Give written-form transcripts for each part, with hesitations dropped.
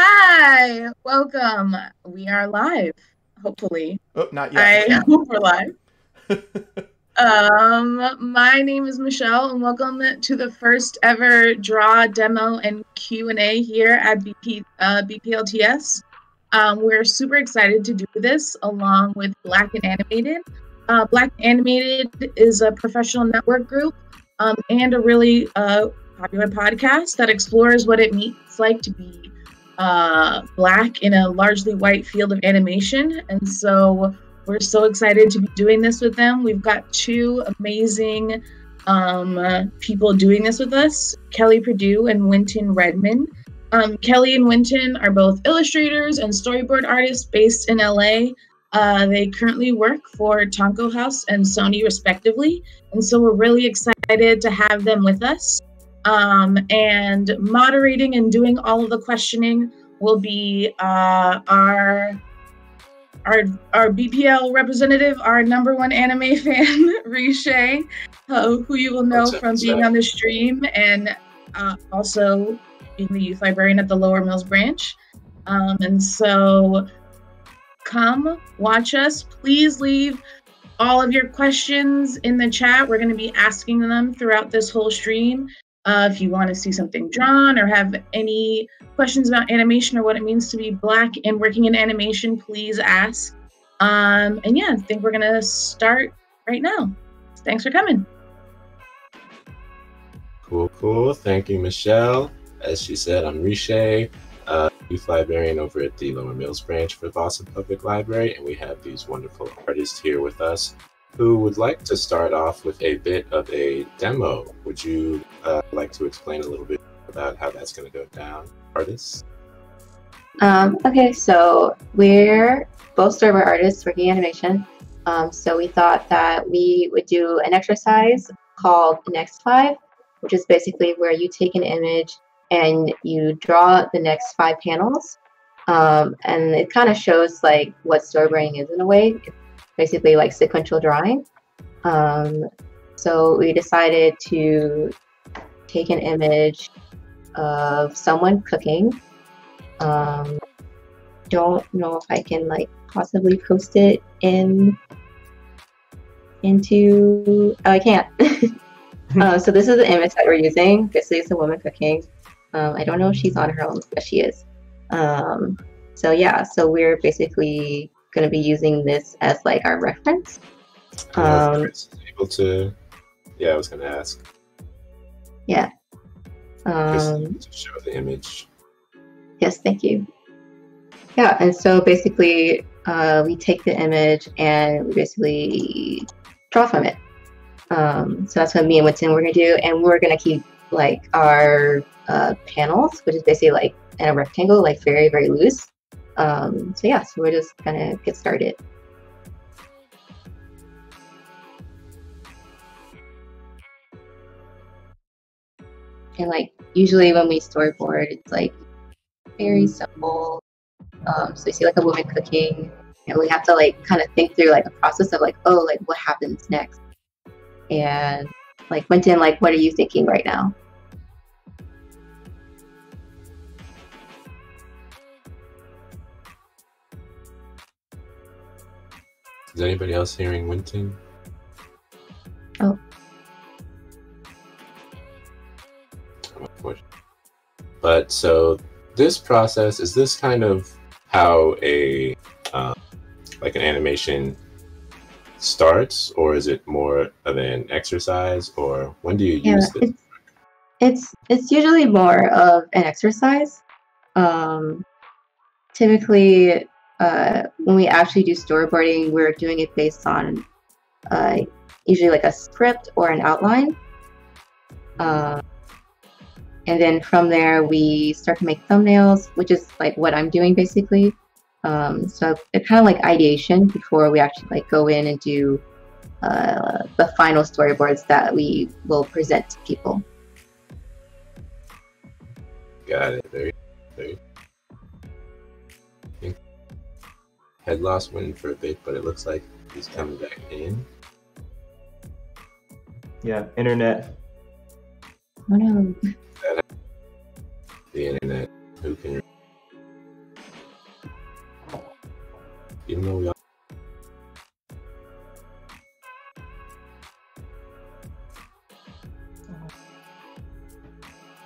Hi, welcome. We are live, hopefully. Oh, not yet. I hope we're live. My name is Michelle, and welcome to the first ever draw, demo, and Q&A here at BPLTS. We're super excited to do this along with Black and Animated. Black and Animated is a professional network group and a really popular podcast that explores what it means like to be Black in a largely white field of animation. And so we're so excited to be doing this with them. We've got two amazing people doing this with us, Kelly Perdue and Wynton Redmond. Kelly and Wynton are both illustrators and storyboard artists based in LA. They currently work for Tonko House and Sony respectively. And so we're really excited to have them with us. And moderating and doing all of the questioning will be our BPL representative, our #1 anime fan, Rishay, who you will know from being on the stream and also being the youth librarian at the Lower Mills branch. And so come watch us. Please leave all of your questions in the chat. We're going to be asking them throughout this whole stream. If you want to see something drawn or have any questions about animation or what it means to be Black and working in animation, please ask. And yeah, I think we're going to start right now. Thanks for coming. Cool. Thank you, Michelle. As she said, I'm Rishay, youth librarian over at the Lower Mills branch for Boston Public Library, and we have these wonderful artists here with us who would like to start off with a bit of a demo. Would you like to explain a little bit about how that's going to go down, artists? Okay, so we're both storyboard artists working animation. So we thought that we would do an exercise called Next 5. which is basically where you take an image and you draw the next 5 panels. And it kind of shows like what storyboarding is in a way. It's basically like sequential drawing. So we decided to take an image of someone cooking. Don't know if I can like possibly post it into. Oh, I can't. So this is the image that we're using. Basically, it's a woman cooking. I don't know if she's on her own, but she is. So yeah, so we're basically going to be using this as like our reference. Chris is able to. Yeah, I was going to ask. Yeah. Chris is able to show the image. Yes, thank you. Yeah, and so basically, we take the image and we basically draw from it. So that's what me and Wynton we're gonna do, and we're gonna keep like our panels, which is basically like in a rectangle, like very, very loose. So yeah, so we're just gonna get started. And like usually when we storyboard, it's like very simple. So you see like a woman cooking, and we have to like kind of think through like a process of like, oh, like what happens next. And like Wynton, like what are you thinking right now? Is anybody else hearing Wynton? Oh. But so this process, is this kind of how a like an animation starts, or is it more of an exercise, or when do you use this? It's usually more of an exercise. Typically, when we actually do storyboarding, we're doing it based on usually like a script or an outline. And then from there, we start to make thumbnails, which is like what I'm doing basically. So it's kind of like ideation before we actually like go in and do the final storyboards that we will present to people. Got it. Very, very. I think had lost Wynton for a bit, but it looks like he's coming back in. Yeah, internet. Oh no. The internet. Who can? Even though we all.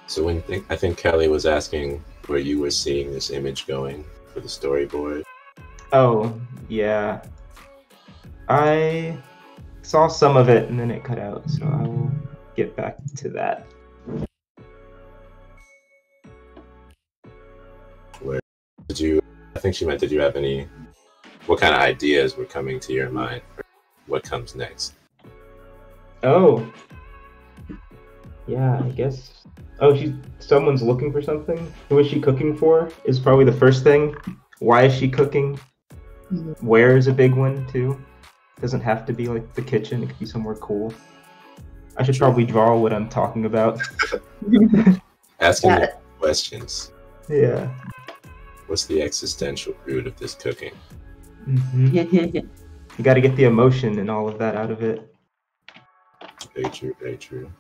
So I think Kelly was asking where you were seeing this image going for the storyboard. Oh, yeah. I saw some of it and then it cut out, so I will get back to that. Where did you? I think she meant, did you have any? What kind of ideas were coming to your mind? For what comes next? Oh. Yeah, I guess. Oh, someone's looking for something. Who is she cooking for? Is probably the first thing. Why is she cooking? Where is a big one too? Doesn't have to be like the kitchen. It could be somewhere cool. I should probably draw what I'm talking about. Asking questions. Yeah. What's the existential root of this cooking? Mm-hmm. You got to get the emotion and all of that out of it. Very true. Very true.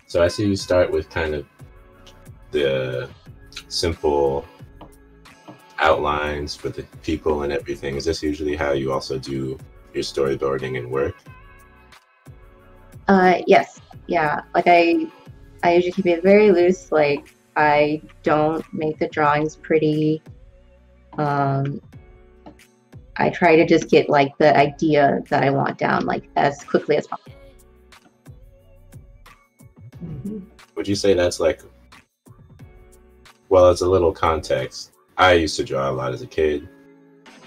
So I see you start with kind of the simple outlines for the people and everything. Is this usually how you also do your storyboarding and work? Yes. Yeah. Like I usually keep it very loose. Like I don't make the drawings pretty. I try to just get like the idea that I want down like as quickly as possible. Would you say that's like, well, it's a little context. I used to draw a lot as a kid,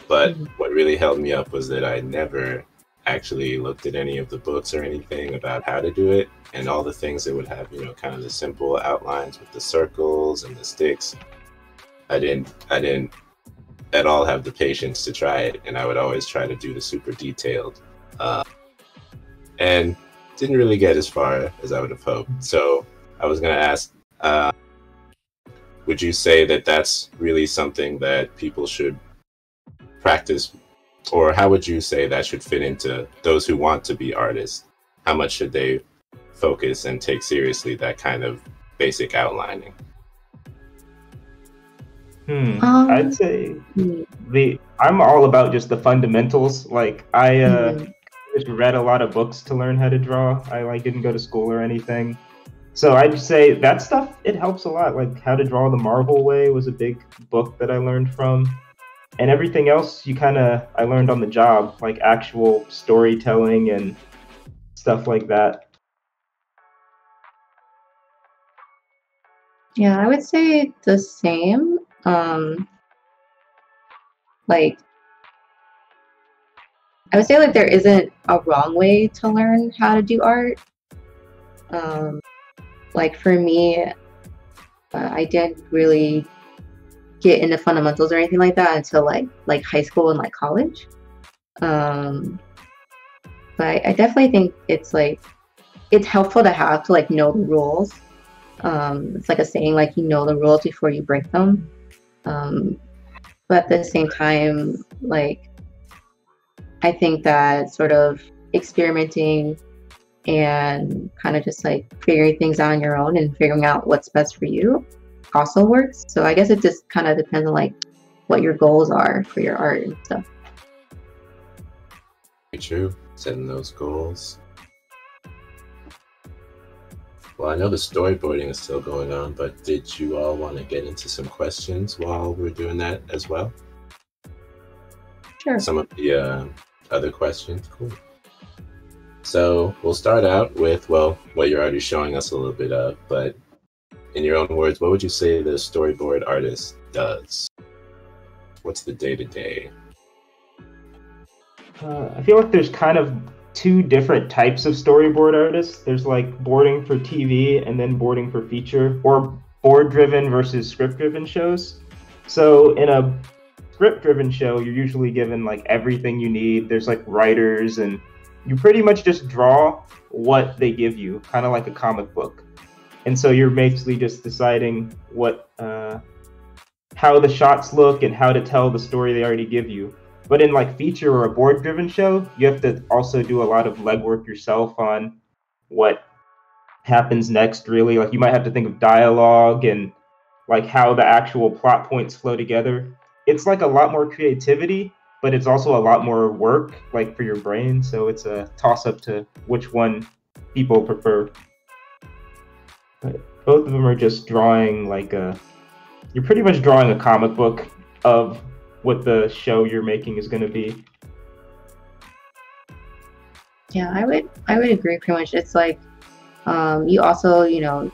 but what really held me up was that I never actually looked at any of the books or anything about how to do it, and all the things that would have, you know, kind of the simple outlines with the circles and the sticks. I didn't at all have the patience to try it, and I would always try to do the super detailed, and didn't really get as far as I would have hoped. So I was going to ask, would you say that that's really something that people should practice, or how would you say that should fit into those who want to be artists? How much should they focus and take seriously that kind of basic outlining? I'd say I'm all about just the fundamentals. Like I just read a lot of books to learn how to draw. I didn't go to school or anything. So I'd say that stuff, it helps a lot. Like How to Draw the Marvel Way was a big book that I learned from. And everything else I learned on the job, like actual storytelling and stuff like that. Yeah, I would say the same. Like, I would say like there isn't a wrong way to learn how to do art. Like for me, I didn't really get into fundamentals or anything like that until like high school and like college. But I definitely think it's helpful to have to like know the rules. It's like a saying, like, you know the rules before you break them. But at the same time, like, I think that sort of experimenting and kind of just like figuring things out on your own and figuring out what's best for you also works. So I guess it just kind of depends on like what your goals are for your art and stuff. True, setting those goals. Well, I know the storyboarding is still going on, but did you all want to get into some questions while we're doing that as well? Sure. Some of the other questions? Cool. So we'll start out with, well, what you're already showing us a little bit of, but in your own words, what would you say the storyboard artist does? What's the day-to-day? I feel like there's kind of two different types of storyboard artists. There's like boarding for TV and then boarding for feature, or board-driven versus script-driven shows. So in a script-driven show, you're usually given like everything you need. There's like writers, and you pretty much just draw what they give you, kind of like a comic book. And so you're basically just deciding what, how the shots look and how to tell the story they already give you. But in like feature or a board-driven show, you have to also do a lot of legwork yourself on what happens next, really. Like you might have to think of dialogue and like how the actual plot points flow together. It's like a lot more creativity, but it's also a lot more work, like for your brain. So it's a toss-up to which one people prefer. But both of them are just drawing like you're pretty much drawing a comic book of what the show you're making is going to be. Yeah, I would agree pretty much. It's like you also, you know,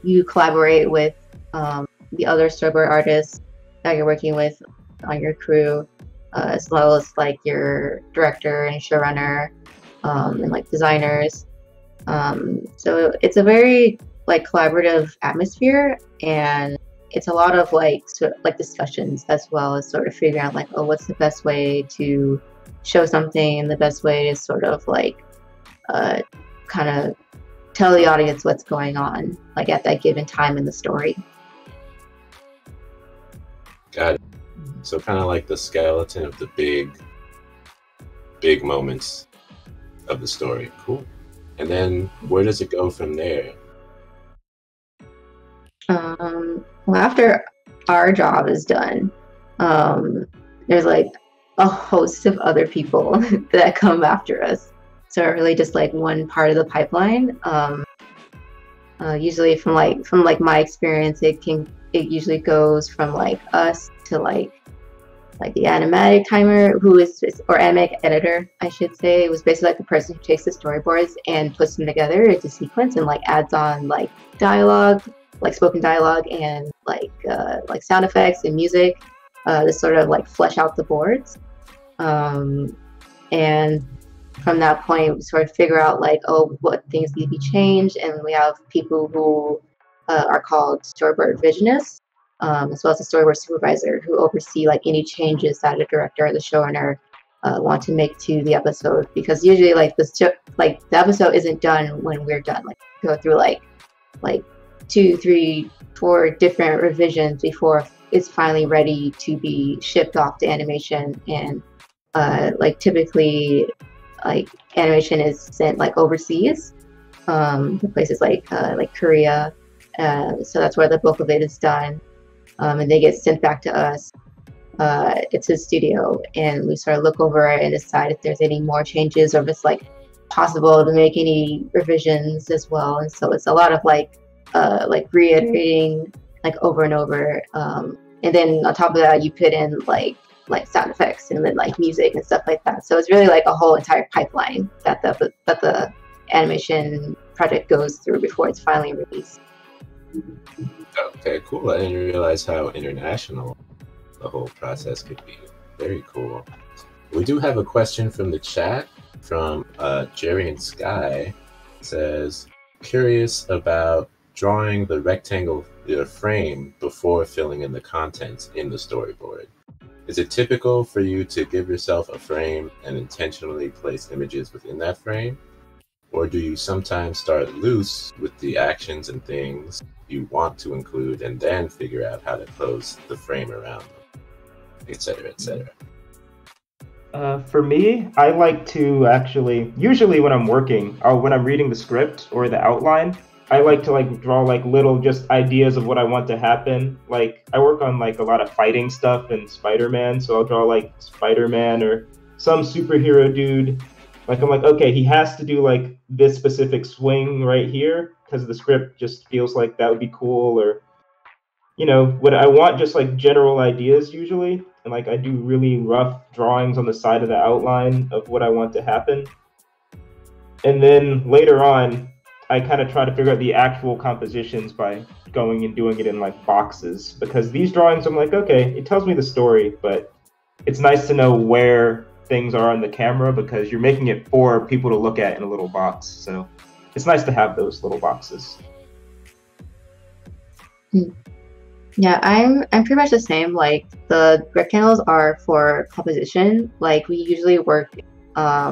you collaborate with the other storyboard artists that you're working with on your crew, as well as like your director and showrunner and like designers. So it's a very like collaborative atmosphere, and it's a lot of like discussions, as well as sort of figuring out like, oh, what's the best way to show something, and the best way to sort of like kind of tell the audience what's going on like at that given time in the story. Got it. So kind of like the skeleton of the big moments of the story. Cool. And then where does it go from there? Well, after our job is done, there's like a host of other people that come after us. So really just like one part of the pipeline. Usually from my experience, it usually goes from like us to like the animatic timer, or animatic editor, I should say. It was basically like the person who takes the storyboards and puts them together into sequence and like adds on like dialogue, like spoken dialogue, and like sound effects and music to sort of like flesh out the boards. And from that point, we sort of figure out like, oh, what things need to be changed, and we have people who are called Storyboard Visionists, as well as a storyboard supervisor who oversee like any changes that a director or the showrunner want to make to the episode. Because usually, like the episode isn't done when we're done. Like go through like 2, 3, 4 different revisions before it's finally ready to be shipped off to animation. And like typically, like animation is sent like overseas, to places like Korea. So that's where the bulk of it is done, and they get sent back to us. It's a studio, and we sort of look over it and decide if there's any more changes or if it's like possible to make any revisions as well. And so it's a lot of like reiterating like over and over. And then on top of that, you put in like sound effects and then like music and stuff like that. So it's really like a whole entire pipeline that the animation project goes through before it's finally released. Okay, cool. I didn't realize how international the whole process could be. Very cool. We do have a question from the chat from Jerry and Sky. It says, curious about drawing the rectangle frame before filling in the contents in the storyboard. Is it typical for you to give yourself a frame and intentionally place images within that frame? Or do you sometimes start loose with the actions and things you want to include and then figure out how to close the frame around them, etc., etc.? For me, I like to actually, usually when I'm working, or when I'm reading the script or the outline, I like to like draw like little just ideas of what I want to happen. Like I work on like a lot of fighting stuff in Spider-Man, so I'll draw like Spider-Man or some superhero dude. Like I'm like, okay, he has to do like this specific swing right here because the script just feels like that would be cool. Or, you know, what I want, just like general ideas usually. And like I do really rough drawings on the side of the outline of what I want to happen. And then later on, I kind of try to figure out the actual compositions by going and doing it in like boxes, because these drawings, I'm like, okay, it tells me the story, but it's nice to know where things are on the camera because you're making it for people to look at in a little box. So it's nice to have those little boxes. Yeah, I'm pretty much the same. Like the rectangles are for composition. Like we usually work, I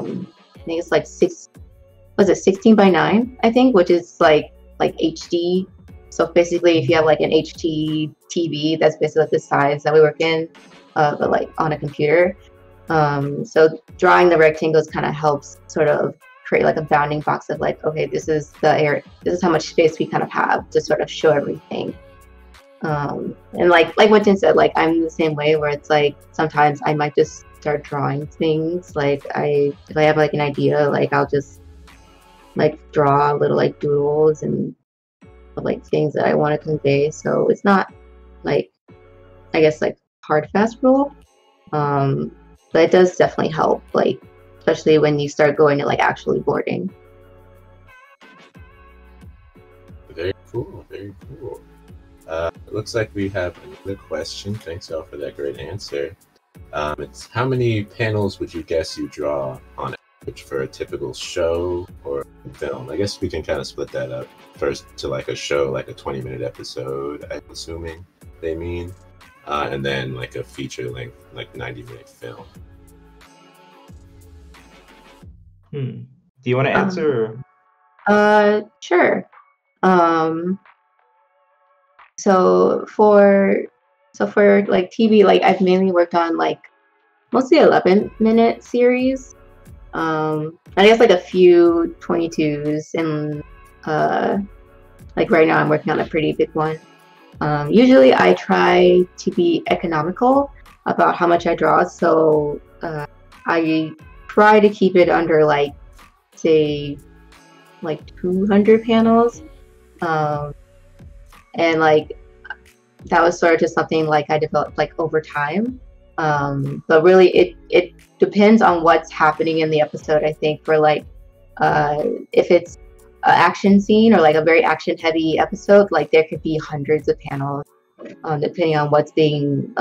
think it's like 16 by 9, I think, which is like HD. So basically, if you have like an HD TV, that's basically like the size that we work in, but like on a computer. So drawing the rectangles kind of helps sort of create like a bounding box of like, okay, this is the area, this is how much space we kind of have to sort of show everything. And like Wynton said, like I'm the same way where it's like sometimes I might just start drawing things. Like if I have like an idea, like I'll just like draw little like doodles and like things that I want to convey. So it's not like, I guess, like hard fast rule, but it does definitely help, like especially when you start going to like actually boarding. Very cool, very cool. It looks like we have another question. Thanks y'all for that great answer. It's how many panels would you guess you draw on average for a typical show or film? I guess we can kind of split that up first to like a show, like a 20-minute episode, I'm assuming they mean, and then like a feature length, like 90-minute film. Do you want to answer? Sure. So for like TV, like I've mainly worked on like mostly 11-minute series. I guess like a few 22s, and like right now I'm working on a pretty big one. Usually I try to be economical about how much I draw, so I try to keep it under like, say, like 200 panels. And like that was sort of just something like I developed like over time. But really it depends on what's happening in the episode, I think. For like if it's an action scene or like a very action heavy episode, like there could be hundreds of panels, depending on what's being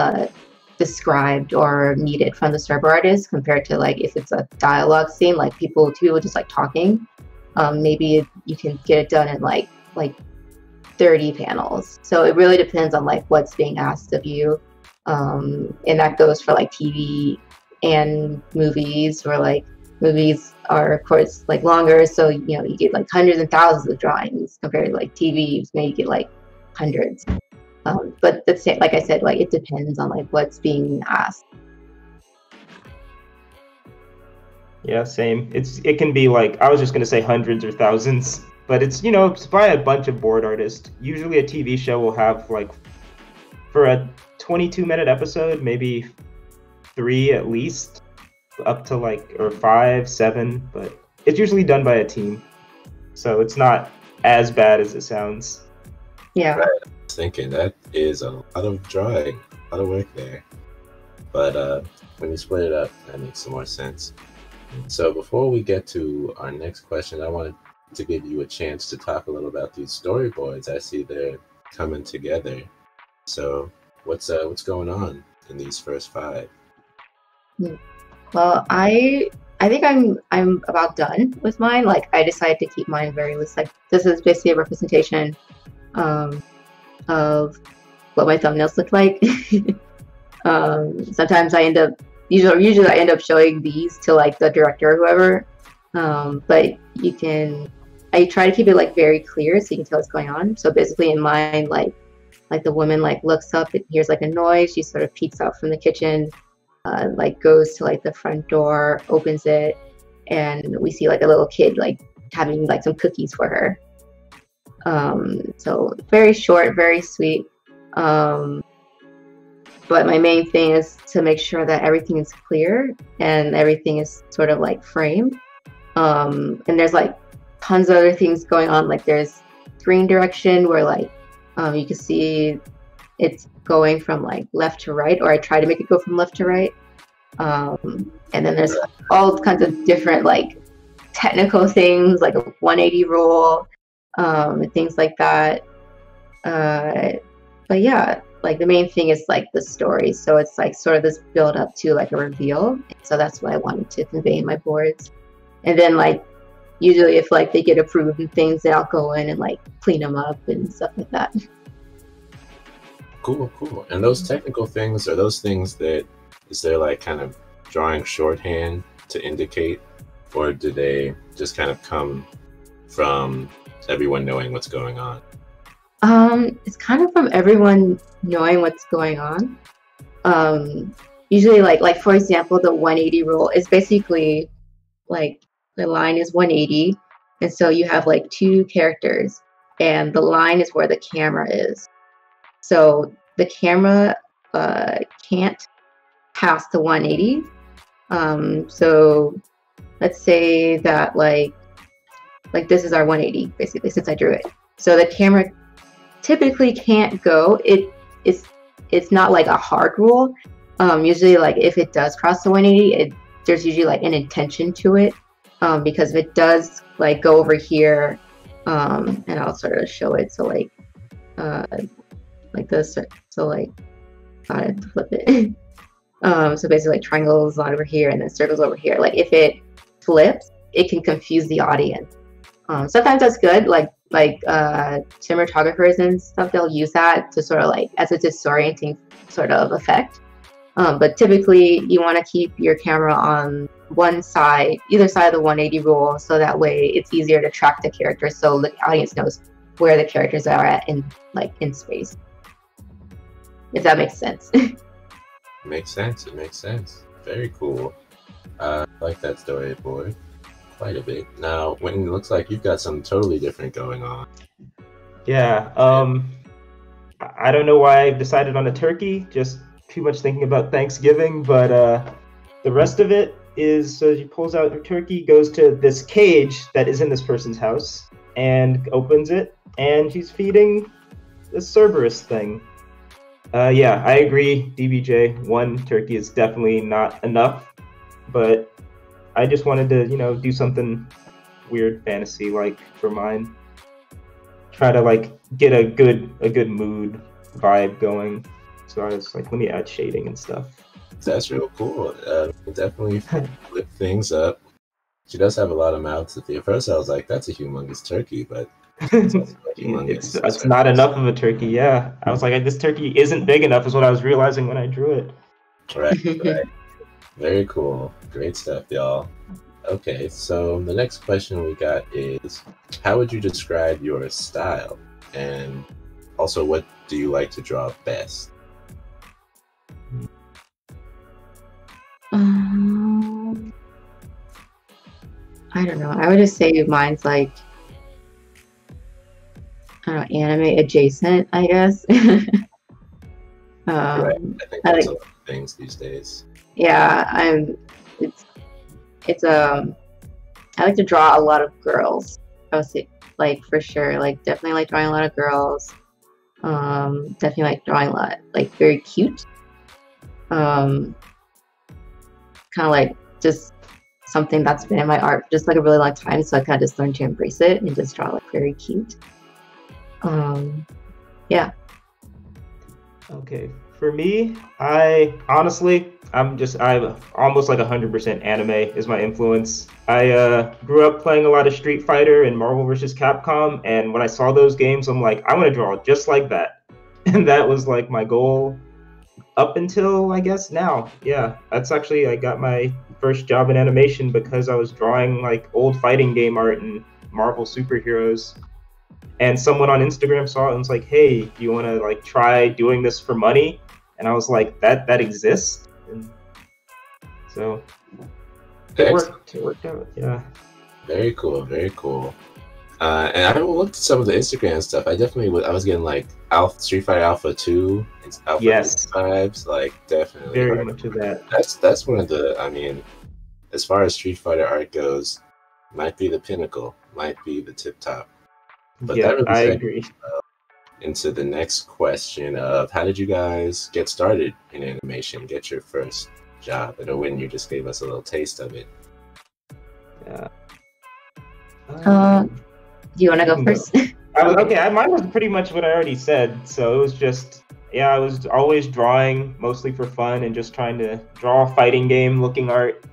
described or needed from the storyboard artist compared to like if it's a dialogue scene, like two people just like talking. Maybe you can get it done in like 30 panels. So it really depends on like what's being asked of you. And that goes for like TV and movies, where like movies are of course like longer, so you know you get like hundreds and thousands of drawings compared to like TV, maybe you get like hundreds. But that's it, like I said, like it depends on like what's being asked. Yeah, same. It can be like, I was just gonna say hundreds or thousands, but it's, you know, it's by a bunch of board artists. Usually a TV show will have like, for a 22-minute episode, maybe 3 at least, up to like, or 5, 7, but it's usually done by a team. So it's not as bad as it sounds. Yeah. Right. I was thinking that is a lot of drawing, a lot of work there. But when you split it up, that makes some more sense. So before we get to our next question, I wanted to give you a chance to talk a little about these storyboards. I see they're coming together. So what's going on in these first 5? Well, I think I'm about done with mine. Like I decided to keep mine very loose. Like this is basically a representation of what my thumbnails look like. Sometimes I end up usually I end up showing these to like the director or whoever. But I try to keep it like very clear so you can tell what's going on. So basically in mine, like the woman like looks up and hears like a noise. She sort of peeks out from the kitchen, like goes to like the front door, opens it, and we see like a little kid like having like some cookies for her. So very short, very sweet. But my main thing is to make sure that everything is clear and everything is sort of like framed. And there's like tons of other things going on. Like there's screen direction where like you can see it's going from like left to right, or I try to make it go from left to right. And then there's all kinds of different like technical things, like a 180 rule, and things like that. But yeah, like the main thing is like the story. So it's like sort of this build up to like a reveal. So that's what I wanted to convey in my boards. And then like usually if like they get approved and things, then I'll go in and like clean them up and stuff like that. Cool. And those technical things, are those things that, is there like kind of drawing shorthand to indicate, or do they just kind of come from everyone knowing what's going on? It's kind of from everyone knowing what's going on. Usually like for example, the 180 rule is basically like the line is 180, and so you have like 2 characters and the line is where the camera is. So the camera can't pass the 180. So let's say that like this is our 180 basically, since I drew it. So the camera typically can't go. It's not like a hard rule. Usually like if it does cross the 180, there's usually like an intention to it, because if it does like go over here, and I'll sort of show it. So like this. So like gotta flip it. So basically like triangles on over here and then circles over here. Like if it flips, it can confuse the audience. Sometimes that's good. Like cinematographers and stuff, they'll use that to sort of like as a disorienting sort of effect. But typically you want to keep your camera on one side, either side of the 180 rule, so that way it's easier to track the characters, so the audience knows where the characters are at in space. If that makes sense. It makes sense. Very cool. I like that storyboard quite a bit. Now, Wynton, it looks like you've got something totally different going on. Yeah. I don't know why I've decided on a turkey. Just too much thinking about Thanksgiving. But the rest of it is, so she pulls out her turkey, goes to this cage that is in this person's house, and opens it, and she's feeding this Cerberus thing. Yeah, I agree, DBJ. 1 turkey is definitely not enough, but I just wanted to, do something weird fantasy like for mine. Try to like get a good mood vibe going. So I was like, let me add shading and stuff. That's real cool. Definitely flip things up. She does have a lot of mouths at the first. I was like, that's a humongous turkey, but it's not enough of a turkey. Yeah, I was like, this turkey isn't big enough, is what I was realizing when I drew it. Right. Very cool. Great stuff, y'all. Okay, so the next question we got is, how would you describe your style? And also, what do you like to draw best? I don't know. I would just say mine's like, I don't know, anime adjacent, I guess. Right. I think that's a lot of things these days. Yeah, I like to draw a lot of girls. I would say, like, for sure, like, definitely like drawing a lot of girls. Definitely like drawing a lot, like, very cute. Kind of like just something that's been in my art for just like a really long time, so I kind of just learned to embrace it and just draw like very cute. Yeah. Okay, for me, I'm almost like 100% anime is my influence. I grew up playing a lot of Street Fighter and Marvel vs. Capcom, and when I saw those games, I'm like, I want to draw just like that. And that was like my goal up until, I guess, now. Yeah, that's actually, I got my first job in animation because I was drawing like old fighting game art and Marvel superheroes. And someone on Instagram saw it and was like, hey, do you want to like try doing this for money? And I was like, that exists? And so it worked out, yeah. Very cool, very cool. And I looked at some of the Instagram stuff. I was getting like Street Fighter Alpha 2 and Alpha yes. vibes, like definitely. Very much of that. That's one of the, I mean, as far as Street Fighter art goes, might be the pinnacle, might be the tip top. But yeah, that really I agree. Into the next question of how did you guys get started in animation, get your first job? I know Wynton, you just gave us a little taste of it. Yeah. Do you want to go first? Mine was pretty much what I already said. So it was just, I was always drawing, mostly for fun, and just trying to draw a fighting game looking art.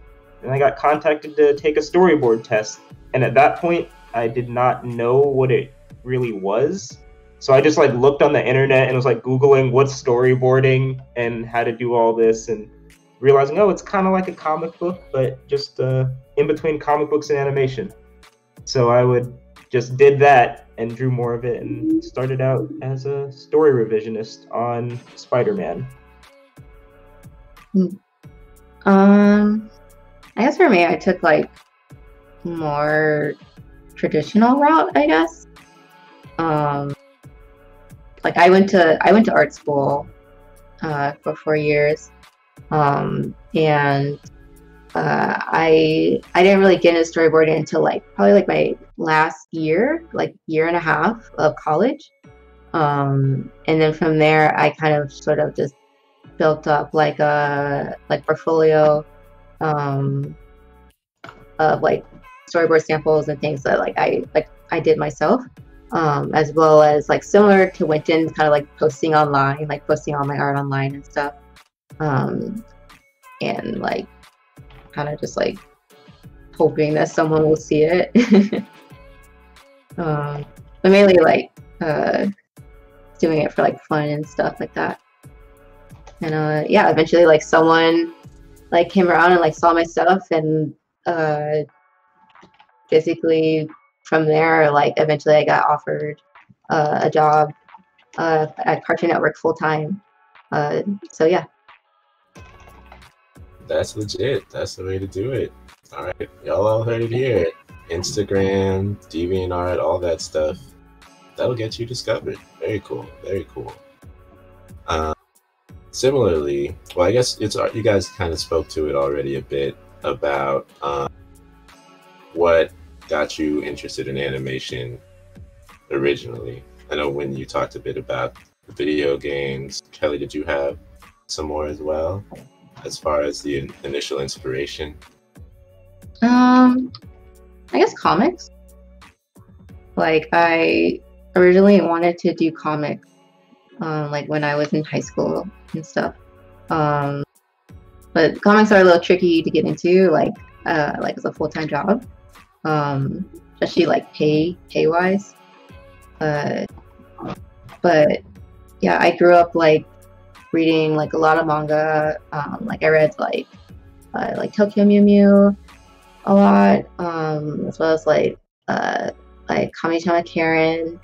And I got contacted to take a storyboard test. And at that point, I did not know what it really was. So I just like looked on the internet and was like Googling what's storyboarding and how to do all this, and realizing, oh, it's kind of like a comic book, but just in between comic books and animation. So I just did that and drew more of it and started out as a story revisionist on Spider-Man. I guess for me, I took like more traditional route, I guess. Like I went to art school for 4 years, and I didn't really get into storyboarding until probably my last year, year and a half of college, and then from there I kind of sort of just built up a portfolio of storyboard samples and things that I did myself, as well as similar to Wynton, kind of posting online, posting all my art online and stuff, and kind of just hoping that someone will see it. But mainly doing it for fun and stuff like that. And eventually someone came around and saw my stuff, and basically from there eventually I got offered a job at Cartoon Network full-time. So yeah. That's legit. That's the way to do it. All right, y'all all heard it here. Instagram, DeviantArt, all that stuff. That'll get you discovered. Very cool. Very cool. Similarly, well, I guess you guys kind of spoke to it already a bit about what got you interested in animation originally. I know when you talked a bit about the video games. Kelly, did you have some more as well, as far as the initial inspiration? I guess comics. I originally wanted to do comics like when I was in high school and stuff. But comics are a little tricky to get into, like as a full-time job, especially like pay wise. But yeah, I grew up like reading like a lot of manga. Like I read like Tokyo Mew Mew a lot, as well as like Kami-sama Karen,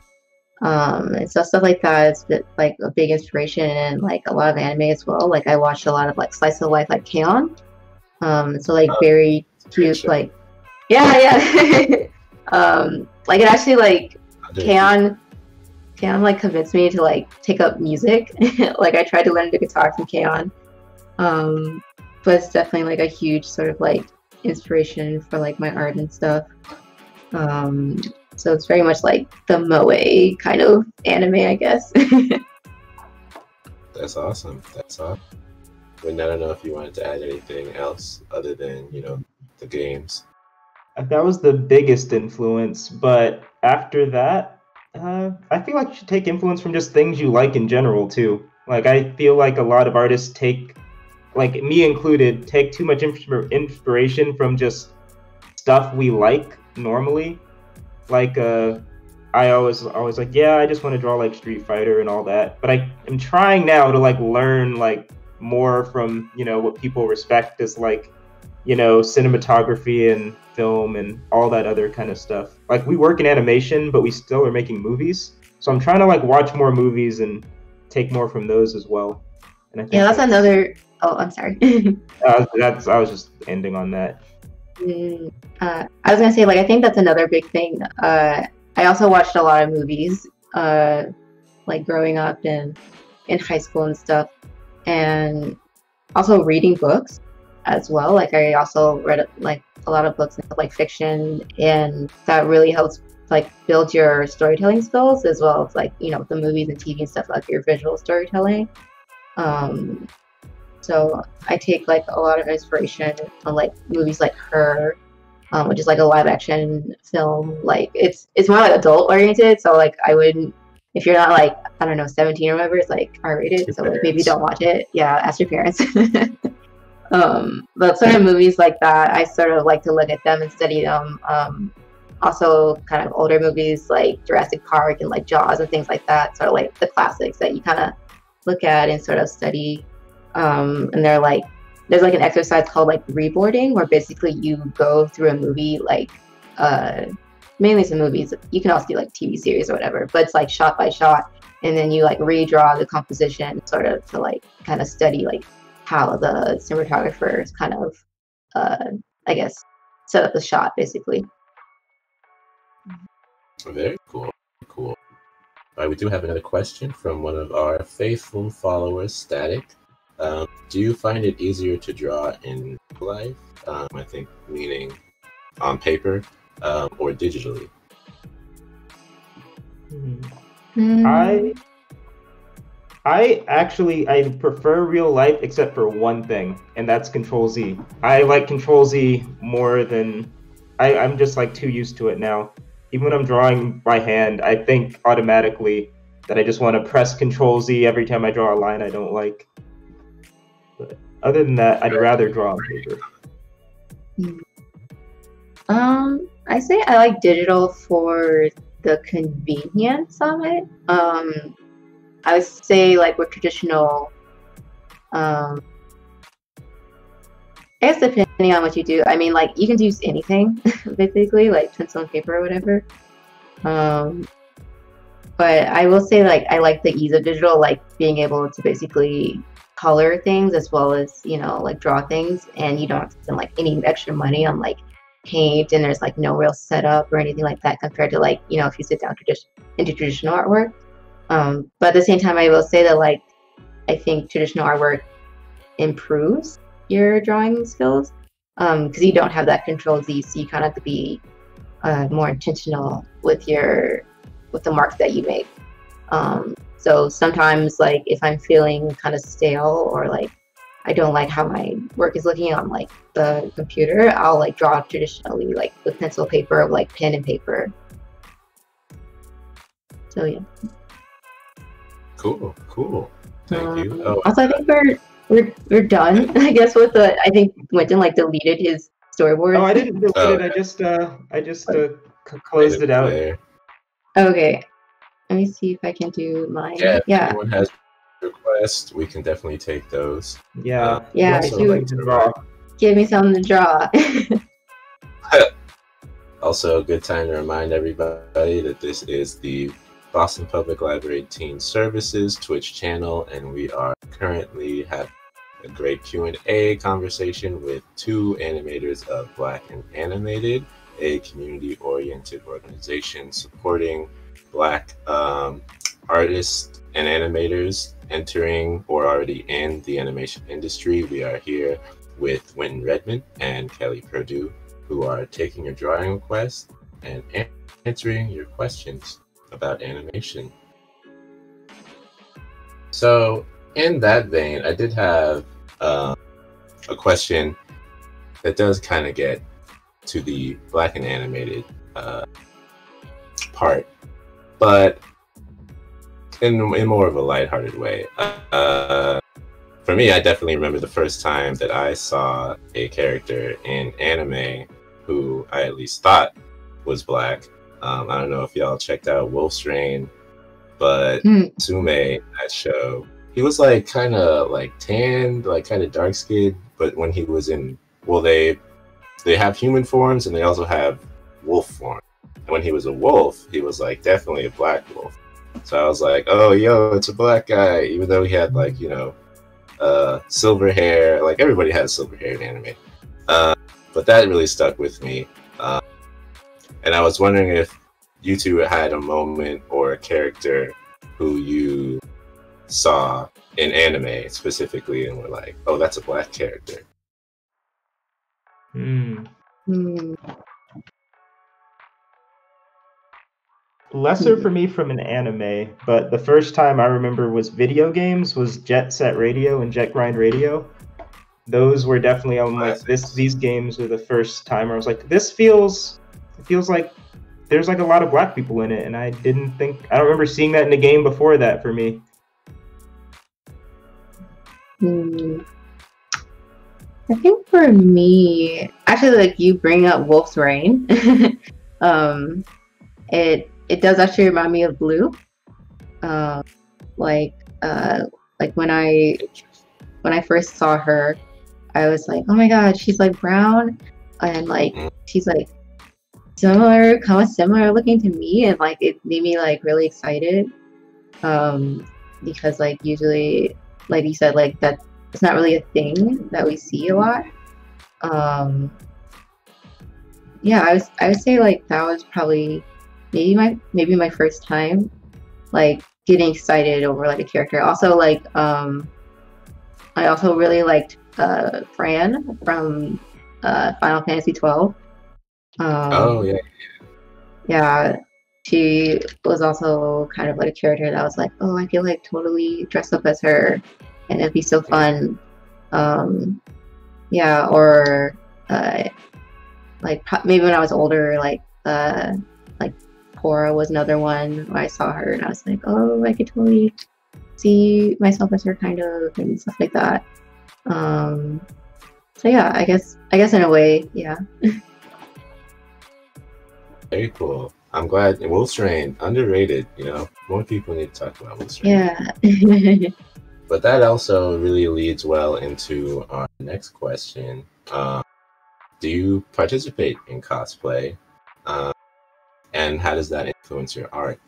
and stuff like that. It's been, like a big inspiration, and like a lot of anime as well. Like I watched a lot of like slice of life, like K-On! So like very cute, like yeah. Like it actually like K-On! Like convinced me to like take up music. Like I tried to learn the guitar from K-On! But it's definitely like a huge sort of like inspiration for like my art and stuff. So it's very much like the moe kind of anime, I guess. That's awesome. That's awesome. But I don't know if you wanted to add anything else other than, you know, the games. That was the biggest influence, but after that, I feel like you should take influence from just things you like in general too. Like I feel like a lot of artists take, like me included, take too much inspiration from just stuff we like normally. Like I always like, yeah, I just want to draw like Street Fighter and all that, but I am trying now to like learn like more from, you know, what people respect as like, you know, cinematography and film and all that other kind of stuff. Like we work in animation, but we still are making movies, so I'm trying to like watch more movies and take more from those as well. And I think that's another. Oh, I'm sorry. I was just ending on that. I was gonna say, like, I think that's another big thing. I also watched a lot of movies, like growing up and in high school and stuff, and also reading books as well. Like I also read like a lot of books and like fiction, and that really helps like build your storytelling skills as well as like, you know, the movies and TV and stuff, like your visual storytelling. So I take like a lot of inspiration from like movies like Her, which is like a live action film. Like it's more like adult oriented. So like I wouldn't, if you're not like, I don't know, 17 or whatever, it's like R-rated. So like maybe don't watch it. Yeah, ask your parents. But sort of movies like that, I sort of like to look at them and study them. Also kind of older movies like Jurassic Park and like Jaws and things like that. Sort of like the classics that you kind of look at and sort of study. And they're like, there's like an exercise called like reboarding, where basically you go through a movie, like mainly some movies. You can also do like TV series or whatever, but it's like shot by shot, and then you like redraw the composition sort of to like kind of study like how the cinematographers kind of I guess set up the shot basically. Very cool. Cool. All right, we do have another question from one of our faithful followers, Static. Do you find it easier to draw in life? I think meaning on paper or digitally. I actually prefer real life except for one thing, and that's Control Z. I like Control Z more than I'm just like too used to it now. Even when I'm drawing by hand, I think automatically that I just want to press Control Z every time I draw a line I don't like. But other than that, I'd rather draw on paper. I say I like digital for the convenience of it. I would say like with traditional, I guess depending on what you do. I mean, like you can use anything basically, like pencil and paper or whatever. But I will say like I like the ease of digital, like being able to basically color things as well as, you know, like draw things, and you don't have to spend like any extra money on like paint, and there's like no real setup or anything like that compared to like, you know, if you sit down into traditional artwork. But at the same time, I will say that like I think traditional artwork improves your drawing skills because you don't have that Control Z, so you kind of have to be more intentional with the marks that you make. So sometimes like if I'm feeling kind of stale or like I don't like how my work is looking on like the computer, I'll like draw traditionally like with pencil paper or like pen and paper. So yeah. Cool. Thank you. Oh, Also, I think we're done. I guess with the I think Wynton like deleted his storyboard. Oh, I didn't delete it. I just closed it out. There. Okay, let me see if I can do mine. Yeah, if anyone has requests, we can definitely take those. Yeah. Also, draw. Give me something to draw. Also, a good time to remind everybody that this is the Boston Public Library Teen Services Twitch channel, and we are currently having a great Q&A conversation with two animators of Black and Animated, a community-oriented organization supporting Black artists and animators entering or already in the animation industry. We are here with Wynton Redmond and Kelly Perdue, who are taking your drawing requests and answering your questions about animation. So in that vein, I did have a question that does kind of get to the Black and Animated part, but in more of a lighthearted way. For me, I definitely remember the first time that I saw a character in anime who I at least thought was Black. I don't know if y'all checked out Wolf's Rain, but Sume, that show, he was like kind of like tanned, like kind of dark skinned, but when he was in, well, they have human forms and they also have wolf form. And when he was a wolf, he was like definitely a Black wolf. So I was like, oh, yo, it's a Black guy, even though he had like, you know, silver hair. Like everybody has silver hair in anime. But that really stuck with me. And I was wondering if you two had a moment or a character who you saw in anime specifically and were like, oh, that's a Black character. Lesser for me from an anime, but the first time I remember was video games, was Jet Set Radio and Jet Grind Radio. Those were definitely on like these games were the first time where I was like, it feels like there's like a lot of Black people in it, and I don't remember seeing that in the game before that for me. I think for me, actually, like you bring up Wolf's Rain, it does actually remind me of Blue. Like when I first saw her, I was like, oh my god, she's like brown, and like she's like kind of similar looking to me, and like it made me like really excited, because like usually, like you said, like that it's not really a thing that we see a lot. Yeah, I would say like that was probably maybe my first time like getting excited over like a character. Also like I also really liked Fran from Final Fantasy 12. Oh yeah. Yeah, she was also kind of like a character that was like, oh, I feel like totally dress up as her and it'd be so fun. Yeah, or like maybe when I was older, like Cora was another one where I saw her and I was like, oh, I could totally see myself as her kind of, and stuff like that. So yeah, I guess in a way, yeah. Very cool. I'm glad. Wolf's Rain, underrated, you know. More people need to talk about Wolf's Rain. Yeah. But that also really leads well into our next question. Do you participate in cosplay? And how does that influence your art?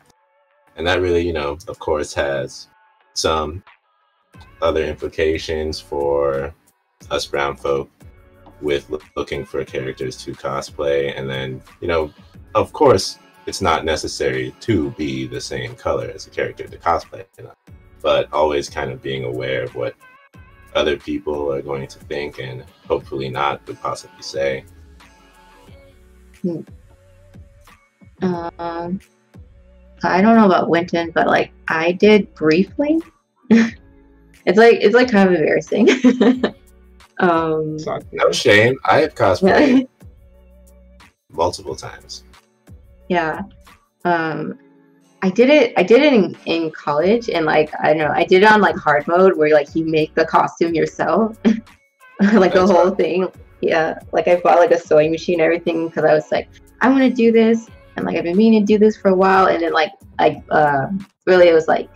And that really, you know, of course, has some other implications for us brown folk with looking for characters to cosplay. And then, you know, of course, it's not necessary to be the same color as a character to cosplay, you know, but always kind of being aware of what other people are going to think and hopefully not would possibly say. I don't know about Wynton, but like I did briefly. It's like kind of embarrassing. No shame. I have cosplayed multiple times. Yeah. I did it in college, and like I don't know, I did it on like hard mode where like you make the costume yourself, like the whole thing. Yeah, like I bought like a sewing machine and everything because I was like, I want to do this, and like I've been meaning to do this for a while, and then like really it was like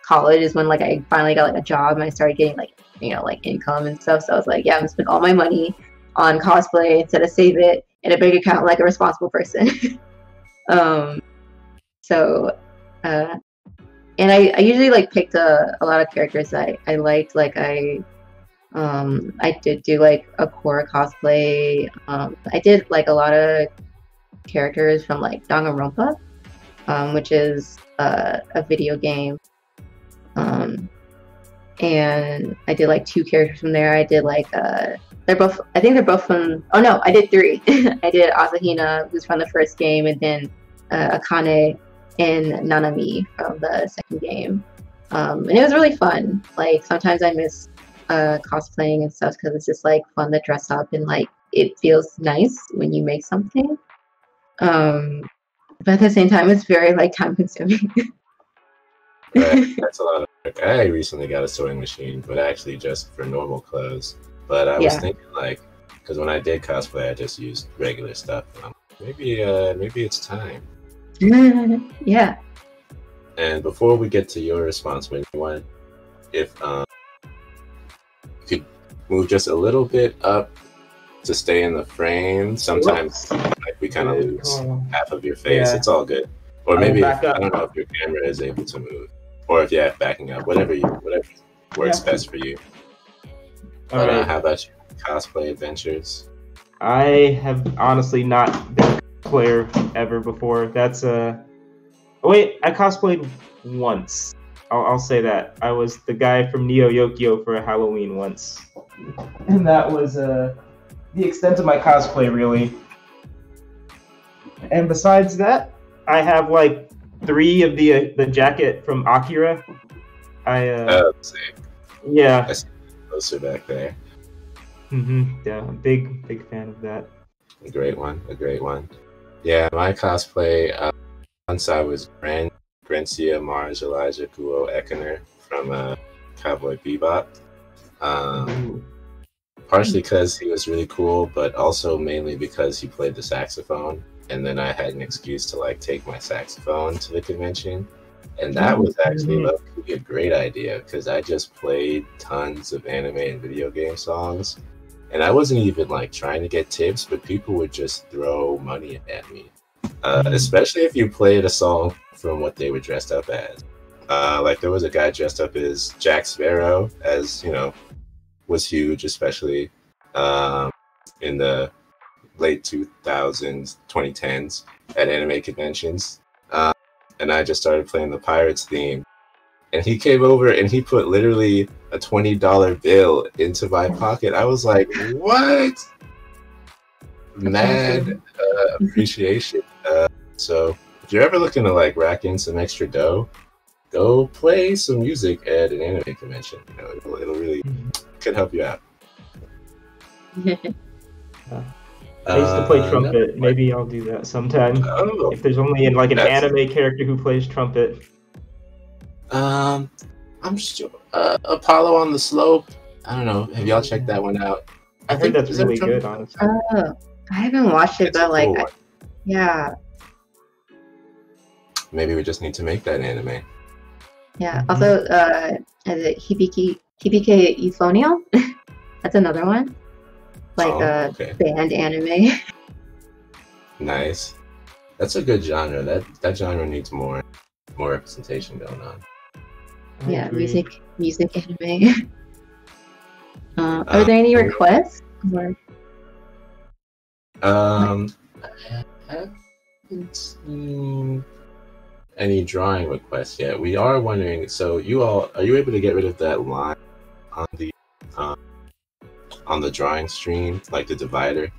college is when like I finally got like a job and I started getting like like income and stuff. So I was like, yeah, I'm gonna spend all my money on cosplay instead of save it in a bank account like a responsible person. So, and I usually like picked a lot of characters that I liked. Like I did do like a core cosplay. I did like a lot of characters from like Danganronpa, which is a video game. And I did like 2 characters from there. I did like I think they're both from. Oh no, I did 3. I did Asahina, who's from the first game, and then Akane and Nanami from the second game. And it was really fun. Like sometimes I miss cosplaying and stuff because it's just like fun to dress up and like it feels nice when you make something. But at the same time, it's very like time consuming. Right, that's a lot of work. I recently got a sewing machine, but actually just for normal clothes. But I was thinking like, because when I did cosplay, I just used regular stuff. And I'm like, maybe it's time. Yeah. And before we get to your response, maybe if you could move just a little bit up to stay in the frame. Sometimes like we kind of lose half of your face. Yeah. It's all good. Or maybe I don't know if your camera is able to move, or if you're backing up. Whatever works best for you. But how about your cosplay adventures? I have honestly not been a player ever before. That's wait, I cosplayed once. I'll say that. I was the guy from Neo Yokio for a Halloween once. And that was the extent of my cosplay, really. And besides that, I have like 3 of the jacket from Akira. Same. Yeah. I see the poster back there. Yeah, I'm big fan of that. A great one. Yeah, my cosplay. Once I was Grencia, Mars, Elijah, Guo, Ekener from Cowboy Bebop. Partially because he was really cool, but also mainly because he played the saxophone. And then I had an excuse to like take my saxophone to the convention. And that was actually a great idea because I just played tons of anime and video game songs. And I wasn't even like trying to get tips, but people would just throw money at me. Especially if you played a song from what they were dressed up as. Like there was a guy dressed up as Jack Sparrow, as was huge, especially in the late 2000s, 2010s at anime conventions. And I just started playing the Pirates theme. And he came over and he put literally a $20 bill into my pocket. I was like, what? Mad appreciation. So if you're ever looking to like rack in some extra dough, go play some music at an anime convention. It'll really could help you out. I used to play trumpet. Maybe I'll do that sometime. If there's only like an anime character who plays trumpet. I'm sure Apollo on the Slope. I don't know. Have y'all checked that one out? I think that's really good, honestly. I haven't watched it, but like, yeah. Maybe we just need to make that anime. Yeah. Also, is it Hibike Euphonium? That's another one. Like band anime. Nice. That's a good genre. That genre needs more representation going on. Yeah, music anime. Are there any requests? Or... I haven't seen any drawing requests yet. We are wondering. So, are you able to get rid of that line on the drawing stream, like the divider?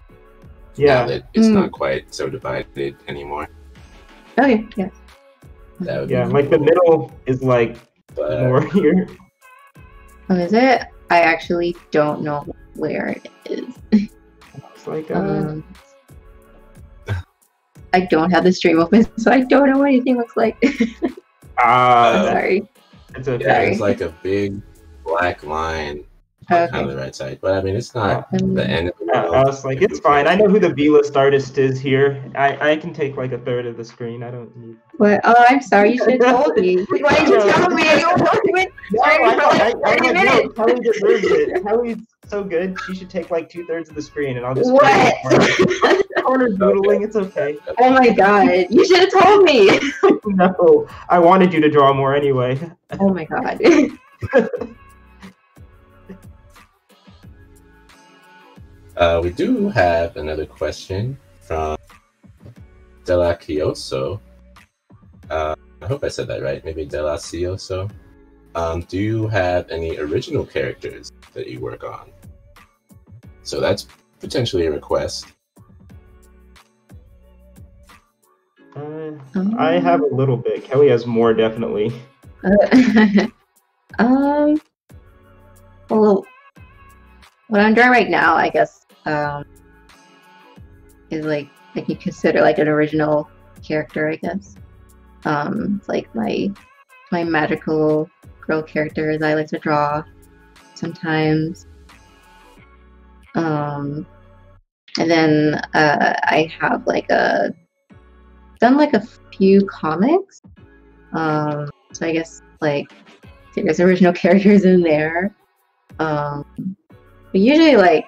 Yeah, now that it's not quite so divided anymore. Okay, yeah. That would like the middle is like more here. Oh, is it? I actually don't know where it is. It's like I don't have the stream open, so I don't know what anything looks like. I'm sorry. It's okay. Yeah, it's like a big black line on the right side, but I mean, it's not the end of the world. I was like, it's fine. I know who the B-list artist is here. I can take like a third of the screen. I don't need. What? Oh, I'm sorry. You should have told me. Why did you tell me? Kelly deserves it. Kelly's so good. She should take like 2/3 of the screen, and I'll just. What? Corner doodling. It's okay. Oh my god! You should have told me. No, I wanted you to draw more anyway. Oh my god. We do have another question from Della Chioso. I hope I said that right. Maybe Della Chioso. Do you have any original characters that you work on? So that's potentially a request. I have a little bit. Kelly has more, definitely. Well, what I'm doing right now, I guess, is like you consider like an original character, I guess. It's like my magical girl characters I like to draw sometimes. And then I have like done like a few comics. So I guess like there's original characters in there. But usually like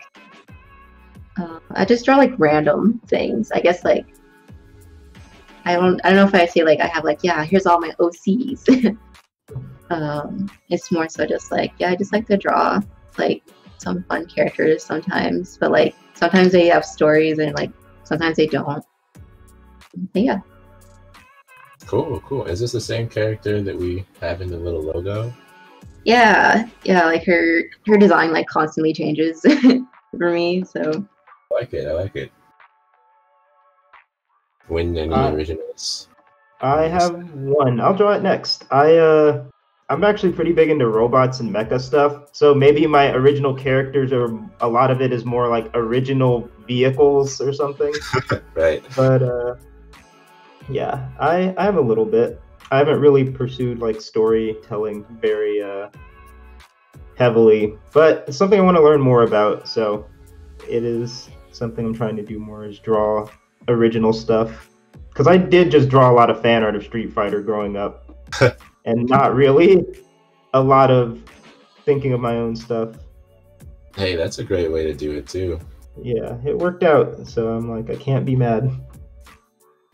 I just draw like random things. I guess like I don't know if I say like I have like, yeah, here's all my OCs. It's more so just like, yeah, I just like to draw like some fun characters sometimes, but like sometimes they have stories and like sometimes they don't. But yeah. Cool. Is this the same character that we have in the little logo? Yeah, like her design like constantly changes for me, so I like it. When any originals? I have one. I'll draw it next. I'm actually pretty big into robots and mecha stuff, so maybe my original characters are a lot of it is more like original vehicles or something. Right. But yeah, I have a little bit. I haven't really pursued like storytelling very heavily, but it's something I want to learn more about. So it is something I'm trying to do more, is draw original stuff. Because I did just draw a lot of fan art of Street Fighter growing up, and not really a lot of thinking of my own stuff. Hey, that's a great way to do it too. Yeah, it worked out, so I'm like, I can't be mad.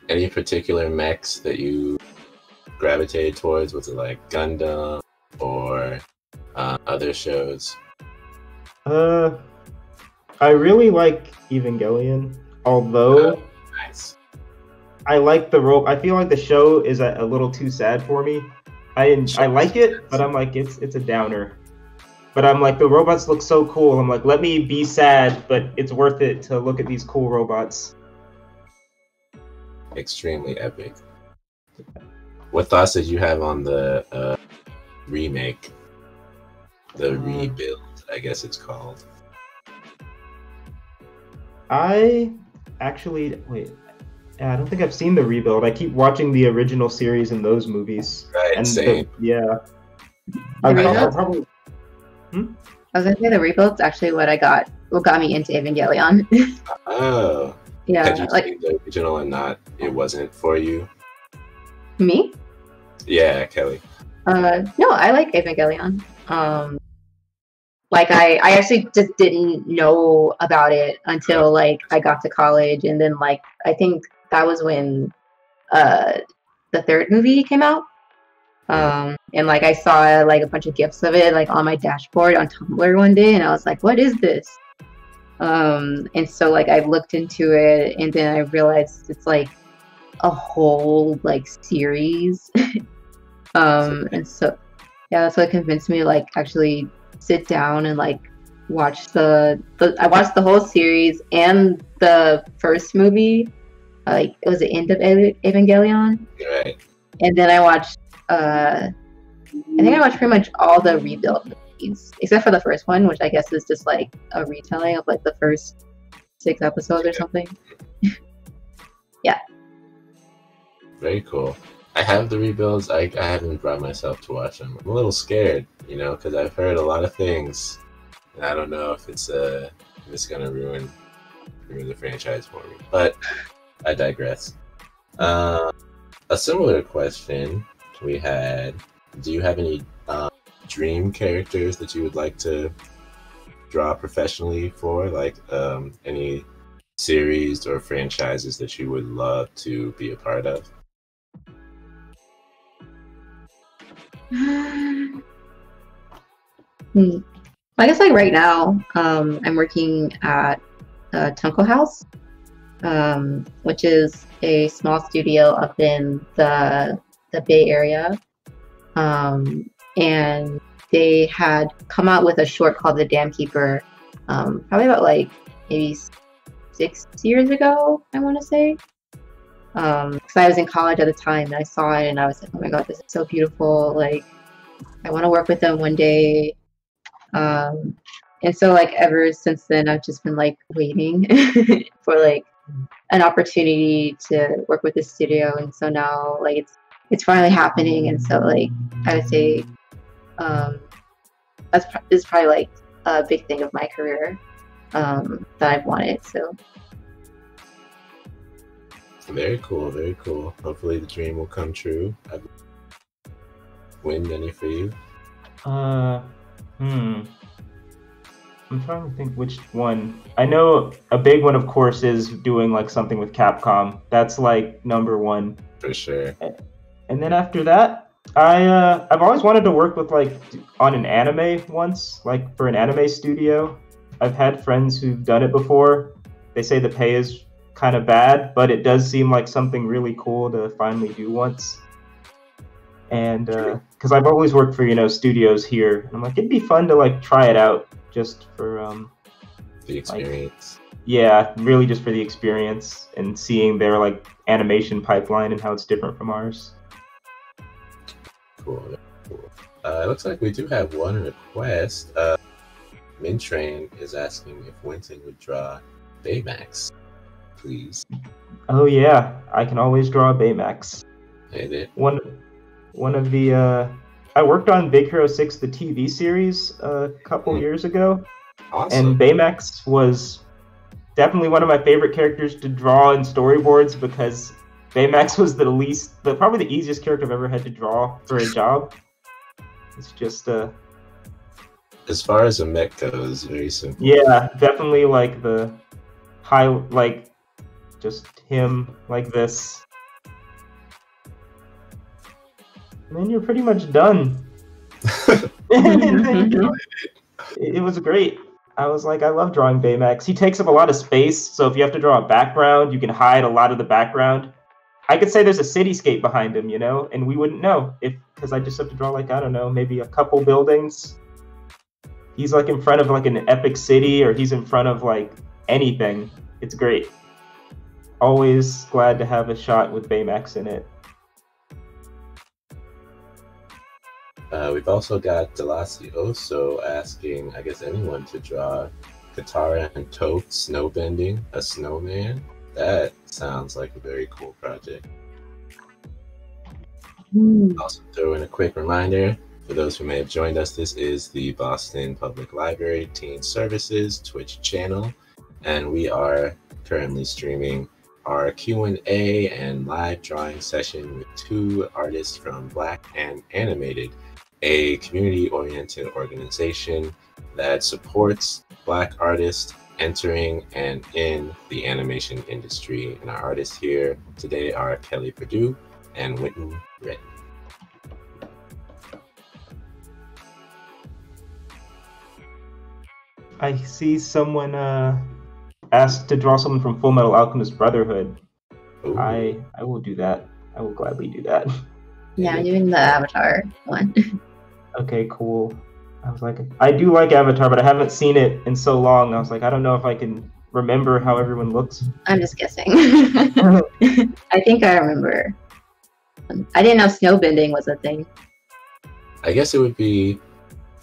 Any particular mechs that you gravitated towards? Was it like Gundam or other shows? I really like Evangelion, although nice. I like the role. I feel like the show is a little too sad for me. I like it, but I'm like, it's a downer. But I'm like, the robots look so cool. I'm like, let me be sad, but it's worth it to look at these cool robots. Extremely epic. What thoughts did you have on the remake? The rebuild, I guess it's called. I actually I don't think I've seen the rebuild. I keep watching the original series in those movies. Right, and same. I probably. I was gonna say the rebuild's actually what got me into Evangelion. Oh. Yeah. Had you seen the original and it wasn't for you? Me? Yeah, Kelly. No, I like Evangelion. Like I actually just didn't know about it until like I got to college, and then like I think that was when the third movie came out. And like I saw like a bunch of GIFs of it like on my dashboard on Tumblr one day, and I was like, what is this? And so like I looked into it, and then I realized it's like a whole like series. And so yeah, that's what convinced me to like actually sit down and like watch I watched the whole series and the first movie. Like it was the end of Evangelion. Right. And then I watched I think I watched pretty much all the rebuild movies except for the first one, which I guess is just like a retelling of like the first 6 episodes or something. Yeah. Very cool. I have the rebuilds. I haven't brought myself to watch them. I'm a little scared, you know, because I've heard a lot of things, and I don't know if it's gonna ruin the franchise for me. But I digress. A similar question we had: do you have any dream characters that you would like to draw professionally for, like any series or franchises that you would love to be a part of? I guess like right now, I'm working at Tunko House, which is a small studio up in the Bay Area, and they had come out with a short called The Dam Keeper, probably about like maybe 6 years ago, I want to say. Because I was in college at the time and I saw it and I was like, oh my god, this is so beautiful. Like, I want to work with them one day. And so like ever since then, I've just been like waiting for like an opportunity to work with the studio. And so now like it's finally happening. And so like I would say this is probably like a big thing of my career that I've wanted. So. Very cool, very cool. Hopefully the dream will come true. Win any for you? I'm trying to think which one. I know a big one, of course, is doing like something with Capcom. That's like number one. For sure. And then after that, I've always wanted to work with like on an anime once, like for an anime studio. I've had friends who've done it before. They say the pay is kind of bad, but it does seem like something really cool to finally do once. And because I've always worked for, you know, studios here, and I'm like, it'd be fun to like try it out just for the experience. Like, yeah, really just for the experience and seeing their like animation pipeline and how it's different from ours. Cool. It looks like we do have one request. Mintrain is asking if Wynton would draw Baymax, please. Oh yeah, I can always draw a Baymax. Hey there. One of the I worked on Big Hero 6, the TV series, a couple years ago. Awesome. And Baymax was definitely one of my favorite characters to draw in storyboards because Baymax was probably the easiest character I've ever had to draw for a job. It's just as far as a mech goes, very simple. Yeah, definitely like the high, like just him like this. And then you're pretty much done. It was great. I was like, I love drawing Baymax. He takes up a lot of space, so if you have to draw a background, you can hide a lot of the background. I could say there's a cityscape behind him, you know, and we wouldn't know because I just have to draw like, I don't know, maybe a couple buildings. He's like in front of like an epic city, or he's in front of like anything. It's great. Always glad to have a shot with Baymax in it. We've also got Delicioso asking, I guess, anyone to draw Katara and Toph snowbending a snowman. That sounds like a very cool project. Also throw in a quick reminder for those who may have joined us. This is the Boston Public Library Teen Services Twitch channel, and we are currently streaming our Q&A and live drawing session with 2 artists from Black and Animated, a community-oriented organization that supports Black artists entering and in the animation industry. And our artists here today are Kelly Perdue and Wynton Redmond. I see someone asked to draw someone from Fullmetal Alchemist Brotherhood. Ooh. I will do that. I will gladly do that. Yeah, I'm doing the Avatar one. Okay, cool. I was like, I do like Avatar, but I haven't seen it in so long. I was like, I don't know if I can remember how everyone looks. I'm just guessing. I think I remember. I didn't know snowbending was a thing. I guess it would be,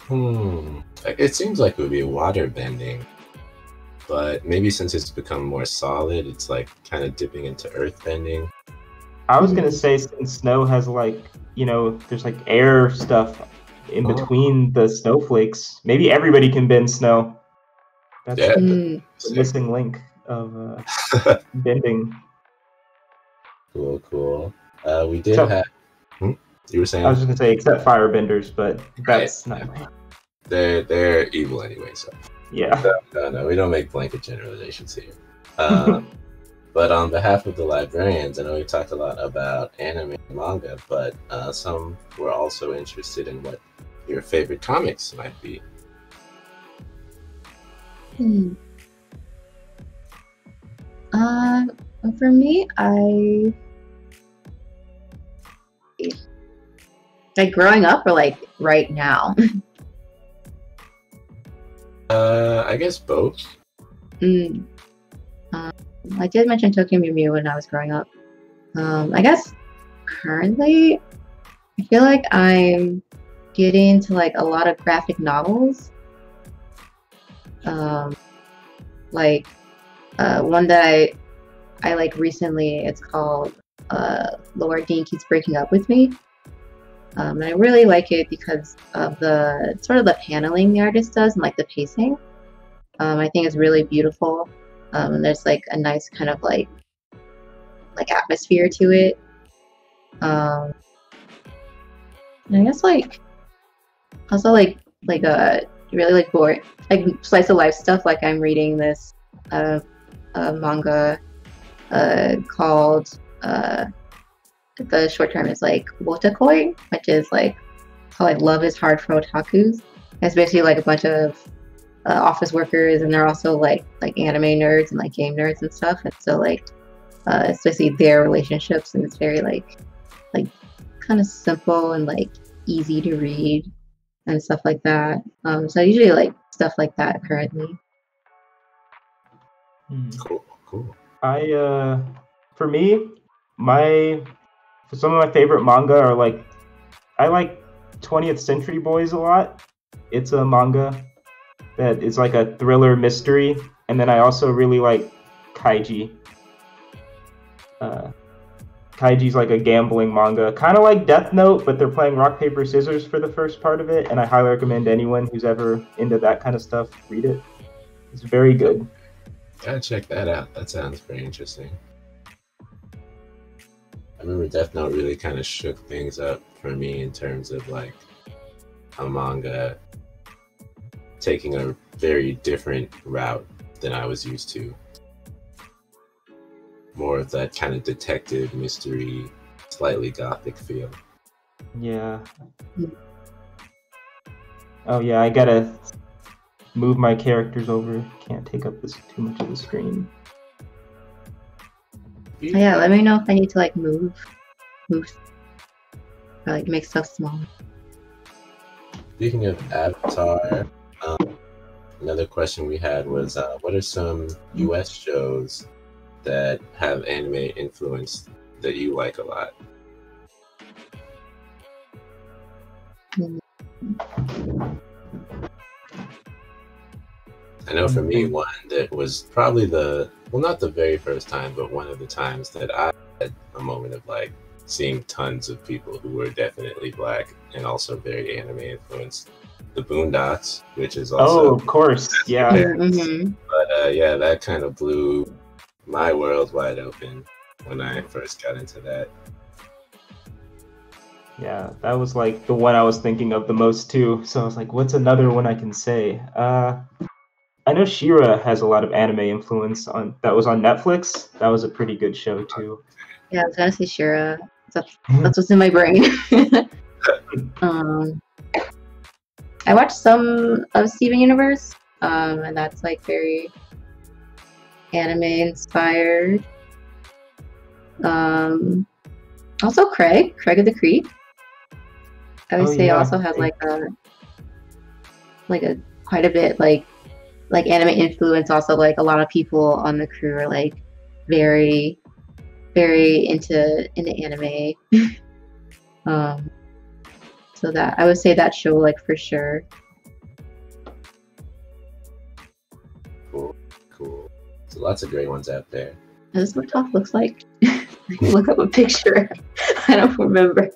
it seems like it would be water bending, but maybe since it's become more solid, it's like kind of dipping into earth bending. I was gonna say, since snow has like, there's like air stuff in between the snowflakes. Maybe everybody can bend snow. That's the missing link of bending. Cool. We did have. You were saying? I was just gonna say, except firebenders, but that's not. They're evil anyway, so. Yeah. No, we don't make blanket generalizations here. But on behalf of the librarians, I know we talked a lot about anime and manga, but some were also interested in what your favorite comics might be. For me, like growing up or like right now? I guess both. I did mention Tokyo Mew Mew when I was growing up. I guess currently, I feel like I'm getting into like a lot of graphic novels. Like one that I like recently, it's called Lord Dean Keeps Breaking Up With Me. And I really like it because of the sort of the paneling the artist does and like the pacing. I think it's really beautiful. And there's like a nice kind of like atmosphere to it. And I guess like also like really like boring like slice of life stuff. Like I'm reading this manga called the short term is like Wotakoi, which is like called like Love is Hard for Otakus. It's basically like a bunch of office workers, and they're also like anime nerds and like game nerds and stuff. And so like it's basically their relationships, and it's very like kind of simple and like easy to read and stuff like that. So I usually like stuff like that currently. Cool. For me, some of my favorite manga are like, I like 20th Century Boys a lot. It's a manga that is like a thriller mystery, and then I also really like Kaiji. Kaiji's like a gambling manga, kind of like Death Note, but they're playing rock paper scissors for the first part of it, and I highly recommend anyone who's ever into that kind of stuff read it. It's very good. Gotta check that out. That sounds very interesting. I remember Death Note really kind of shook things up for me in terms of like a manga taking a very different route than I was used to. More of that kind of detective mystery, slightly gothic feel. Yeah. Oh yeah, I gotta move my characters over. Can't take up too much of the screen. Yeah, let me know if I need to like move, or like make stuff small. Speaking of Avatar, another question we had was, what are some US shows that have anime influence that you like a lot? I know for me, one that was probably not the very first time, but one of the times that I had a moment of like seeing tons of people who were definitely Black and also very anime influenced. The Boondocks, which is also... Oh, of course, yeah. Mm-hmm. But yeah, that kind of blew my world wide open when I first got into that. Yeah, that was like the one I was thinking of the most too. So I was like, what's another one I can say? I know She-Ra has a lot of anime influence that was on Netflix. That was a pretty good show too. Yeah, I was gonna say She-Ra. That's what's in my brain. I watched some of Steven Universe, and that's like very anime inspired. Also Craig of the Creek. I would say also has like a quite a bit like anime influence. Also, like a lot of people on the crew are like very into anime. So that I would say that show like for sure. Cool. So lots of great ones out there. Is this what top looks like? Look up a picture. I don't remember.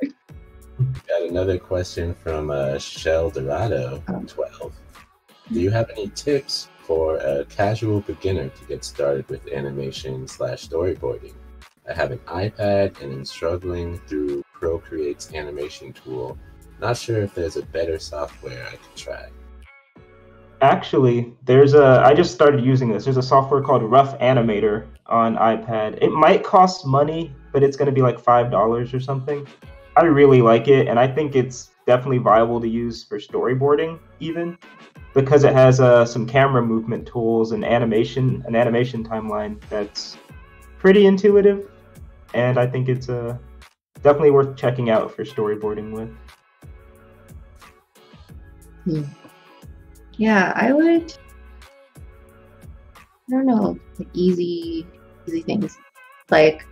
Got another question from Shell Dorado 12. Do you have any tips for a casual beginner to get started with animation/storyboarding? I have an iPad and am struggling through Procreate's animation tool. Not sure if there's a better software I could try. Actually, I just started using this. There's a software called Rough Animator on iPad. It might cost money, but it's going to be like $5 or something. I really like it, and I think it's definitely viable to use for storyboarding even, because it has some camera movement tools and an animation timeline that's pretty intuitive, and I think it's definitely worth checking out for storyboarding with. Yeah, I don't know, like easy things. Like,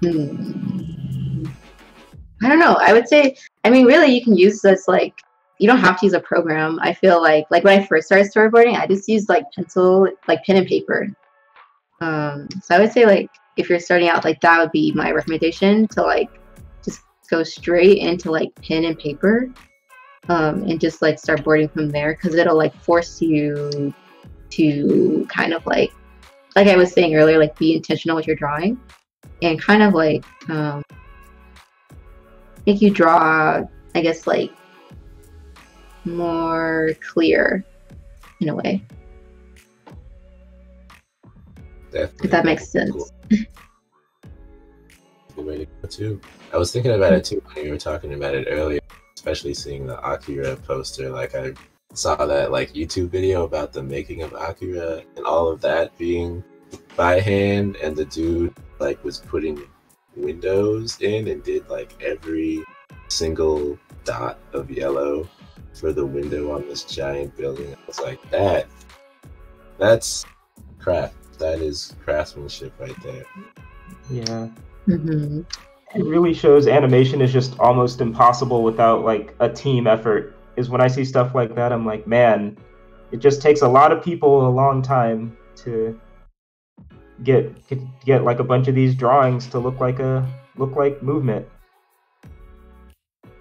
I don't know. I would say, I mean, really, you can use this, like, you don't have to use a program. I feel like when I first started storyboarding, I just used like pen and paper. So I would say, like, if you're starting out, like, that would be my recommendation, to like just go straight into like pen and paper, and just like start boarding from there, because it'll like force you to kind of like I was saying earlier, like be intentional with your drawing, and kind of like make you draw, I guess, like more clear in a way. Definitely. If that makes sense. Cool. Good way to go too. I was thinking about it too when you were talking about it earlier, especially seeing the Akira poster. Like, I saw that like YouTube video about the making of Akira and all of that being by hand, and the dude like was putting windows in and did like every single dot of yellow for the window on this giant building. I was like, that's craft. That is craftsmanship right there. Yeah. Mm-hmm. It really shows animation is just almost impossible without like a team effort. Is when I see stuff like that, I'm like, man, it just takes a lot of people a long time to get like a bunch of these drawings to look like movement.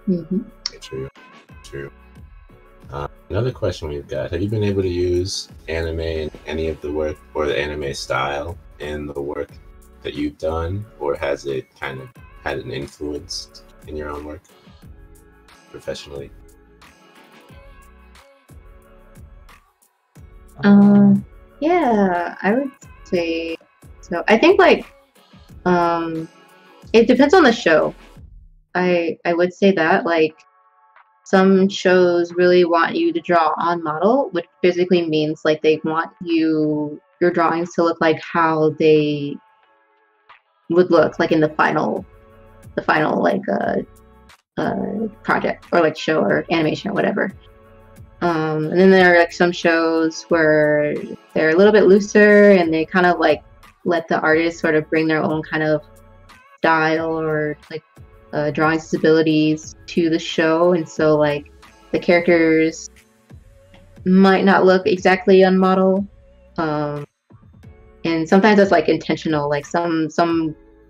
Mm-hmm. True. Another question we've got: have you been able to use anime in any of the work, or the anime style in the work that you've done, or has it kind of had an influence in your own work professionally? Yeah, I would say so. I think like it depends on the show. I would say that, like, some shows really want you to draw on model, which basically means like they want your drawings to look like how they would look like in the final like project, or like show or animation or whatever. And then there are like some shows where they're a little bit looser, and they kind of like let the artist sort of bring their own kind of style or like drawing abilities to the show, and so like the characters might not look exactly on model, and sometimes that's like intentional. Like some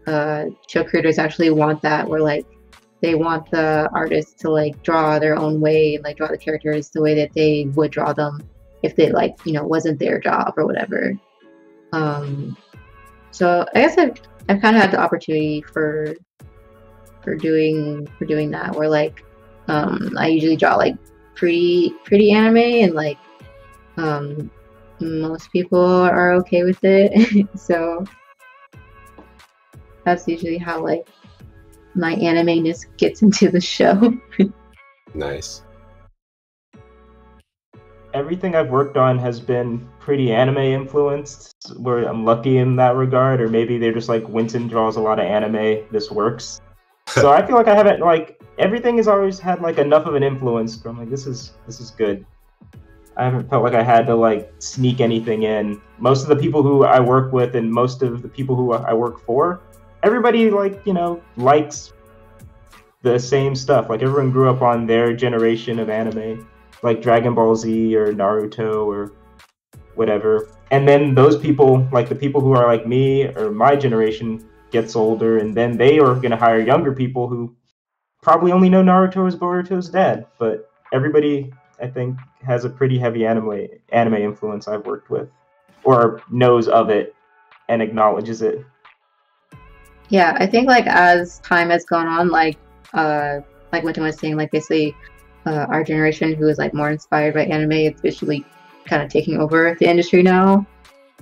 show creators actually want that, where like they want the artists to like draw their own way, and like draw the characters the way that they would draw them if they like, you know, wasn't their job or whatever. So I guess I've kind of had the opportunity for doing that, where like I usually draw like pretty anime, and like most people are okay with it. So that's usually how like my anime-ness gets into the show. Nice. Everything I've worked on has been pretty anime influenced, where I'm lucky in that regard, or maybe they're just like, Wynton draws a lot of anime, this works. So I feel like I haven't, like, everything has always had like enough of an influence where I'm like, this is good. I haven't felt like I had to like sneak anything in. Most of the people who I work with and most of the people who I work for, everybody, like, you know, likes the same stuff. Like, everyone grew up on their generation of anime, like Dragon Ball Z or Naruto or whatever. And then those people, like the people who are like me or my generation, gets older, and then they are going to hire younger people who probably only know Naruto as Boruto's dad. But everybody, I think, has a pretty heavy anime influence I've worked with, or knows of it and acknowledges it. Yeah, I think like as time has gone on, like Wynton was saying, like basically our generation who is like more inspired by anime, it's visually kind of taking over the industry now.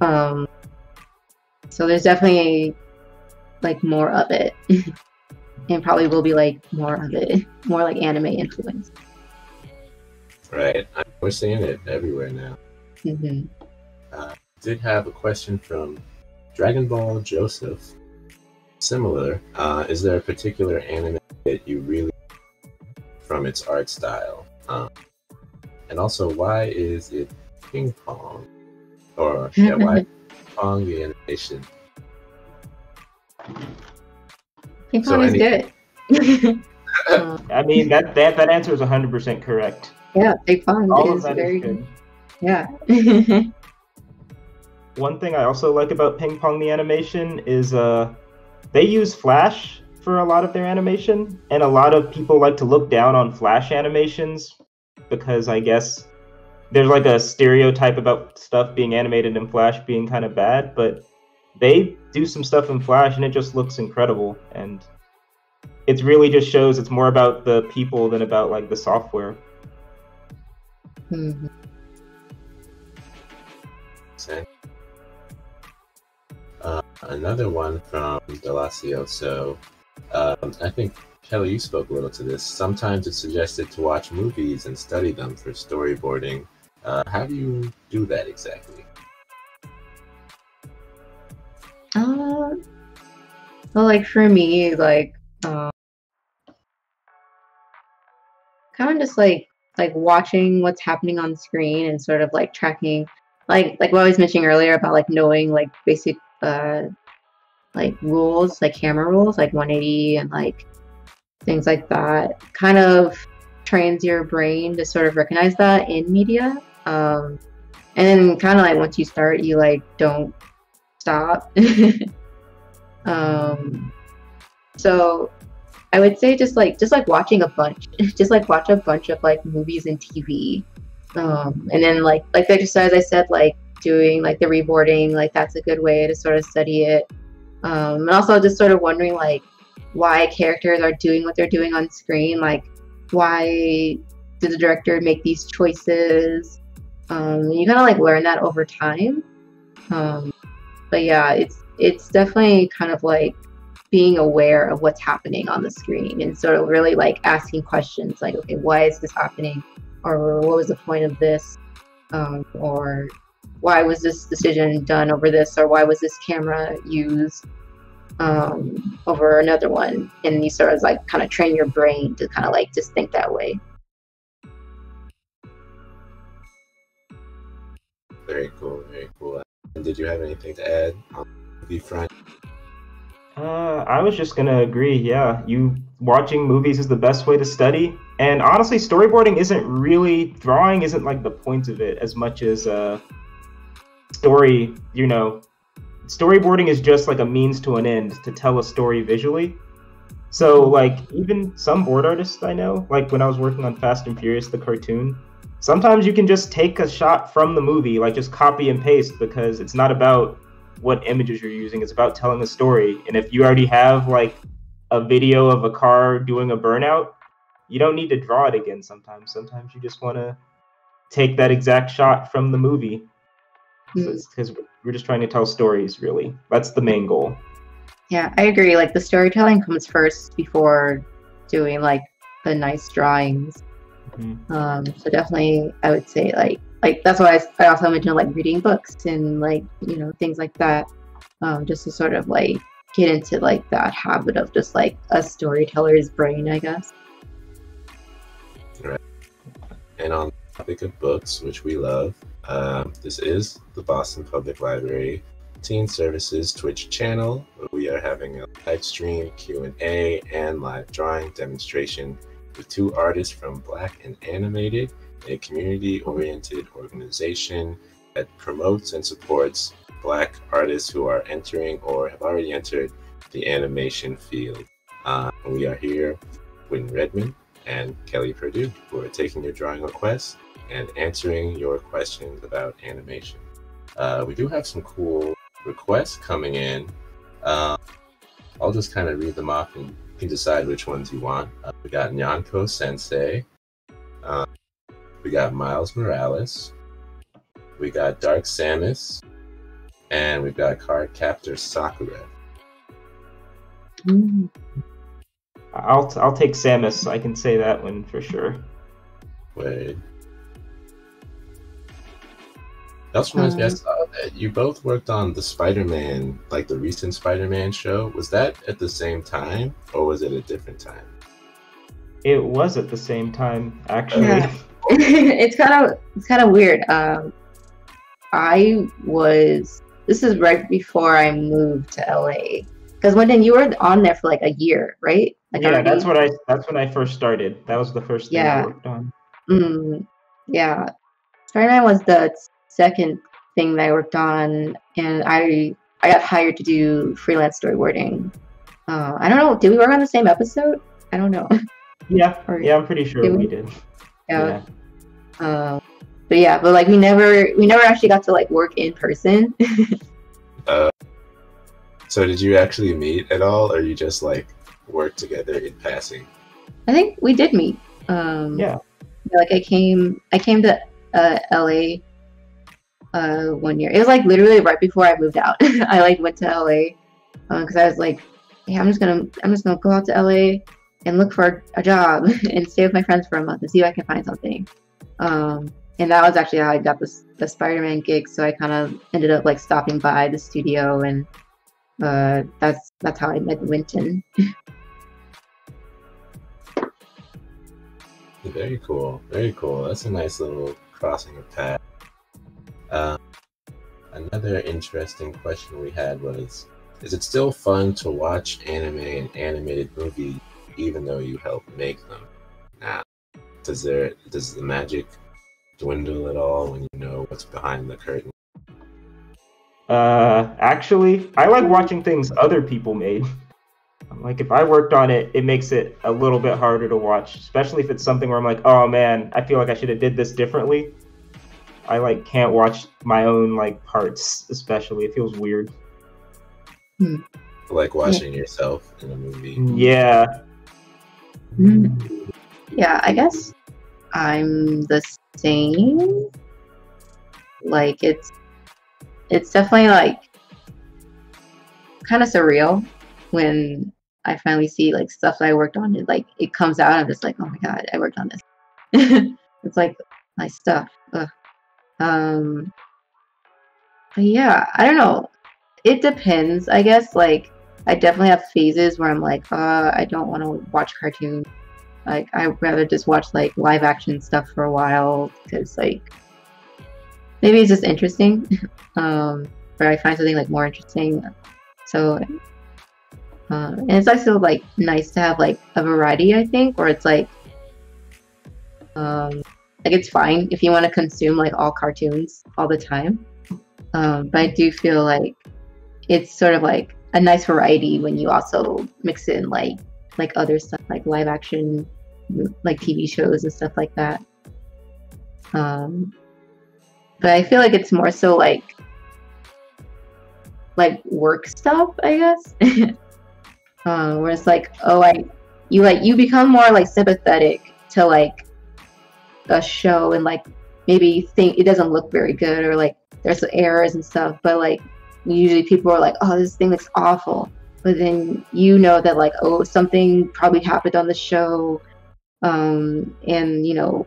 So there's definitely like more of it, and probably will be like more of it, more like anime influence. Right, we're seeing it everywhere now. Mm-hmm. Did have a question from Dragon Ball Joseph. Similar, is there a particular anime that you really from its art style? And also, why is it ping pong? Or yeah, why ping pong the animation? Ping pong is good. I mean, that answer is 100% correct. Yeah, ping pong All is of that very is good. Yeah. One thing I also like about ping pong the animation is they use Flash for a lot of their animation, and a lot of people like to look down on Flash animations because I guess there's like a stereotype about stuff being animated in Flash being kind of bad, but they do some stuff in Flash and it just looks incredible, and it really just shows it's more about the people than about like the software. Mm-hmm. Another one from Delacio. So I think, Kelly, you spoke a little to this. Sometimes it's suggested to watch movies and study them for storyboarding. How do you do that exactly? Well, like for me, like kind of just like watching what's happening on screen and sort of like tracking, like what I was mentioning earlier about like knowing like basic like rules, like camera rules, like 180 and like things like that. Kind of trains your brain to sort of recognize that in media. And then kind of like once you start, you like don't stop. So I would say just like watching a bunch, just like watch a bunch of like movies and TV. And then like the exercise I said, like doing like the reboarding, like that's a good way to sort of study it. And also just sort of wondering like why characters are doing what they're doing on screen, like why did the director make these choices? You kind of like learn that over time. But yeah, it's definitely kind of like being aware of what's happening on the screen and sort of really like asking questions like, okay, why is this happening? Or what was the point of this? Or why was this decision done over this? Or why was this camera used over another one? And you sort of like kind of train your brain to kind of like just think that way. Very cool, very cool. And did you have anything to add on the front? I was just gonna agree. Yeah, watching movies is the best way to study. And honestly, storyboarding drawing isn't like the point of it as much as storyboarding is just like a means to an end to tell a story visually. So like even some board artists I know, like when I was working on Fast and Furious, the cartoon, sometimes you can just take a shot from the movie, like just copy and paste, because it's not about what images you're using, it's about telling a story. And if you already have like a video of a car doing a burnout, you don't need to draw it again sometimes. Sometimes you just want to take that exact shot from the movie. Because we're just trying to tell stories, really. That's the main goal. Yeah, I agree. Like the storytelling comes first before doing like the nice drawings. Mm-hmm. So definitely I would say like that's why I also mentioned like reading books and like, you know, things like that, just to sort of like get into like that habit of just like a storyteller's brain, I guess. Right. And on the topic of books, which we love, this is the Boston Public Library Teen Services Twitch channel, where we are having a live stream Q&A and live drawing demonstration with two artists from Black and Animated, a community-oriented organization that promotes and supports Black artists who are entering or have already entered the animation field. We are here with Redmond and Kelly Perdue, who are taking your drawing requests and answering your questions about animation. We do have some cool requests coming in. I'll just kind of read them off and you can decide which ones you want. We got Nyanko Sensei. We got Miles Morales. We got Dark Samus. And we've got Card Captor Sakura. I'll take Samus. I can say that one for sure. Wait. That also reminds me, I saw that you both worked on the Spider-Man, like the recent Spider-Man show. Was that at the same time, or was it a different time? It was at the same time, actually. Yeah. It's kind of weird. This is right before I moved to LA. Because Wynton, you were on there for like a year, right? Like yeah, already? that's when I first started. That was the first thing I worked on. Yeah. Spider-Man was the second thing that I worked on, and I got hired to do freelance storyboarding. I don't know, did we work on the same episode? I don't know. Yeah, I'm pretty sure we did. Yeah. But like we never actually got to like work in person. So did you actually meet at all, or you just like worked together in passing? I think we did meet. Like I came to LA 1 year. It was like literally right before I moved out. I like went to LA because I was like, hey, I'm just gonna go out to LA and look for a job and stay with my friends for a month and see if I can find something. And that was actually how I got the Spider-Man gig. So I kind of ended up like stopping by the studio, and that's how I met Wynton. Very cool. Very cool. That's a nice little crossing of paths. Another interesting question we had was, is it still fun to watch anime and animated movies even though you help make them? Now, does the magic dwindle at all when you know what's behind the curtain? Actually, I like watching things other people made. Like, if I worked on it, it makes it a little bit harder to watch, especially if it's something where I'm like, oh man, I feel like I should have did this differently. I like can't watch my own like parts, especially. It feels weird. Like watching yourself in a movie. Yeah. Yeah, I guess I'm the same. Like it's definitely like kind of surreal when I finally see like stuff that I worked on. It comes out. I'm just like, oh my god, I worked on this. It's like my stuff. Ugh. But yeah, I don't know. It depends, I guess. Like, I definitely have phases where I'm like, I don't want to watch cartoons. Like, I'd rather just watch like live action stuff for a while because like maybe it's just interesting. Or I find something like more interesting. So, and it's also like nice to have like a variety, I think, where it's like it's fine if you want to consume like all cartoons all the time. But I do feel like it's sort of like a nice variety when you also mix in like other stuff like live action, like TV shows and stuff like that. But I feel like it's more so like work stuff, I guess. Where it's like, you become more like sympathetic to like a show and like maybe you think it doesn't look very good or like there's errors and stuff, but like usually people are like, oh, this thing looks awful, but then you know that like, oh, something probably happened on the show, and you know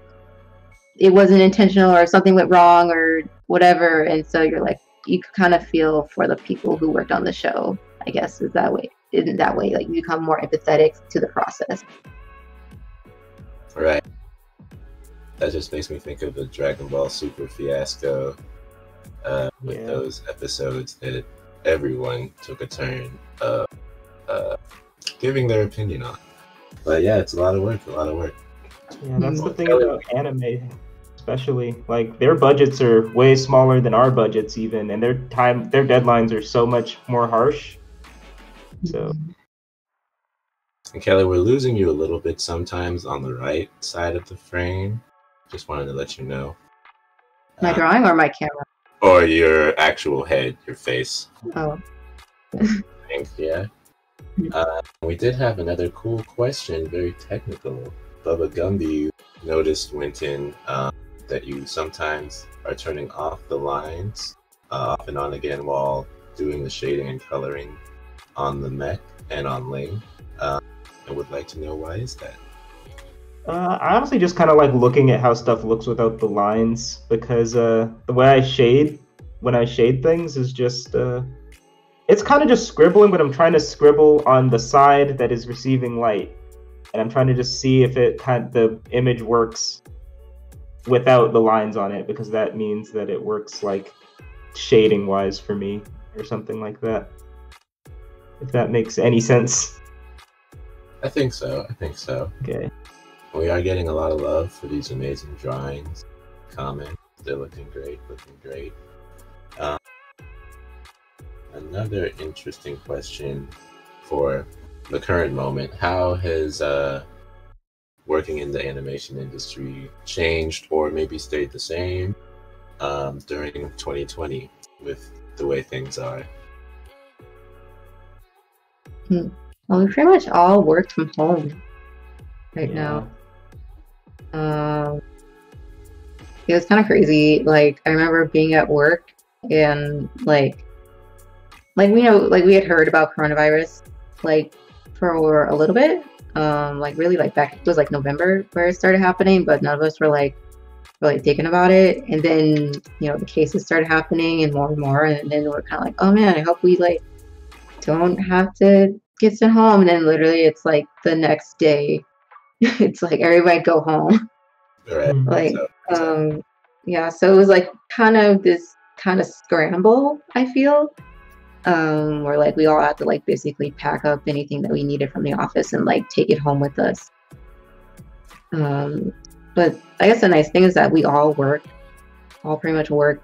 it wasn't intentional or something went wrong or whatever, and so you're like, you kind of feel for the people who worked on the show, I guess. Is that way like you become more empathetic to the process. Right. That just makes me think of the Dragon Ball Super fiasco with those episodes that everyone took a turn giving their opinion on. But yeah, it's a lot of work. Yeah, that's the thing about anime. especially. Like, their budgets are way smaller than our budgets even, and their deadlines are so much more harsh. So. And Kelly, we're losing you a little bit sometimes on the right side of the frame. Just wanted to let you know. My drawing or my camera? Or your actual head, your face. Oh. Thanks, yeah. We did have another cool question, very technical. Bubba Gumby noticed, Wynton, that you sometimes are turning off the lines off and on again while doing the shading and coloring on the mech and on Ling. I would like to know, why is that? I honestly just kind of like looking at how stuff looks without the lines, because the way I shade when I shade things is just it's kind of just scribbling, but I'm trying to scribble on the side that is receiving light, and I'm trying to just see if the image works without the lines on it, because that means that it works like shading wise for me or something like that. If that makes any sense. I think so. Okay. We are getting a lot of love for these amazing drawings. Comments, they're looking great. Another interesting question for the current moment: how has working in the animation industry changed, or maybe stayed the same during 2020 with the way things are? Well, we pretty much all worked from home right now. It was kind of crazy. Like, I remember being at work and like we had heard about coronavirus like for a little bit. Like really like back, it was like November where it started happening, but none of us were like really thinking about it. And then, the cases started happening and more, and then we're kind of like, oh man, I hope we like don't have to get sent home. And then literally it's like the next day it's like everybody go home. Right. Like so it was like kind of this kind of scramble, I feel, where like we all had to like basically pack up anything that we needed from the office and like take it home with us. But I guess the nice thing is that we all pretty much work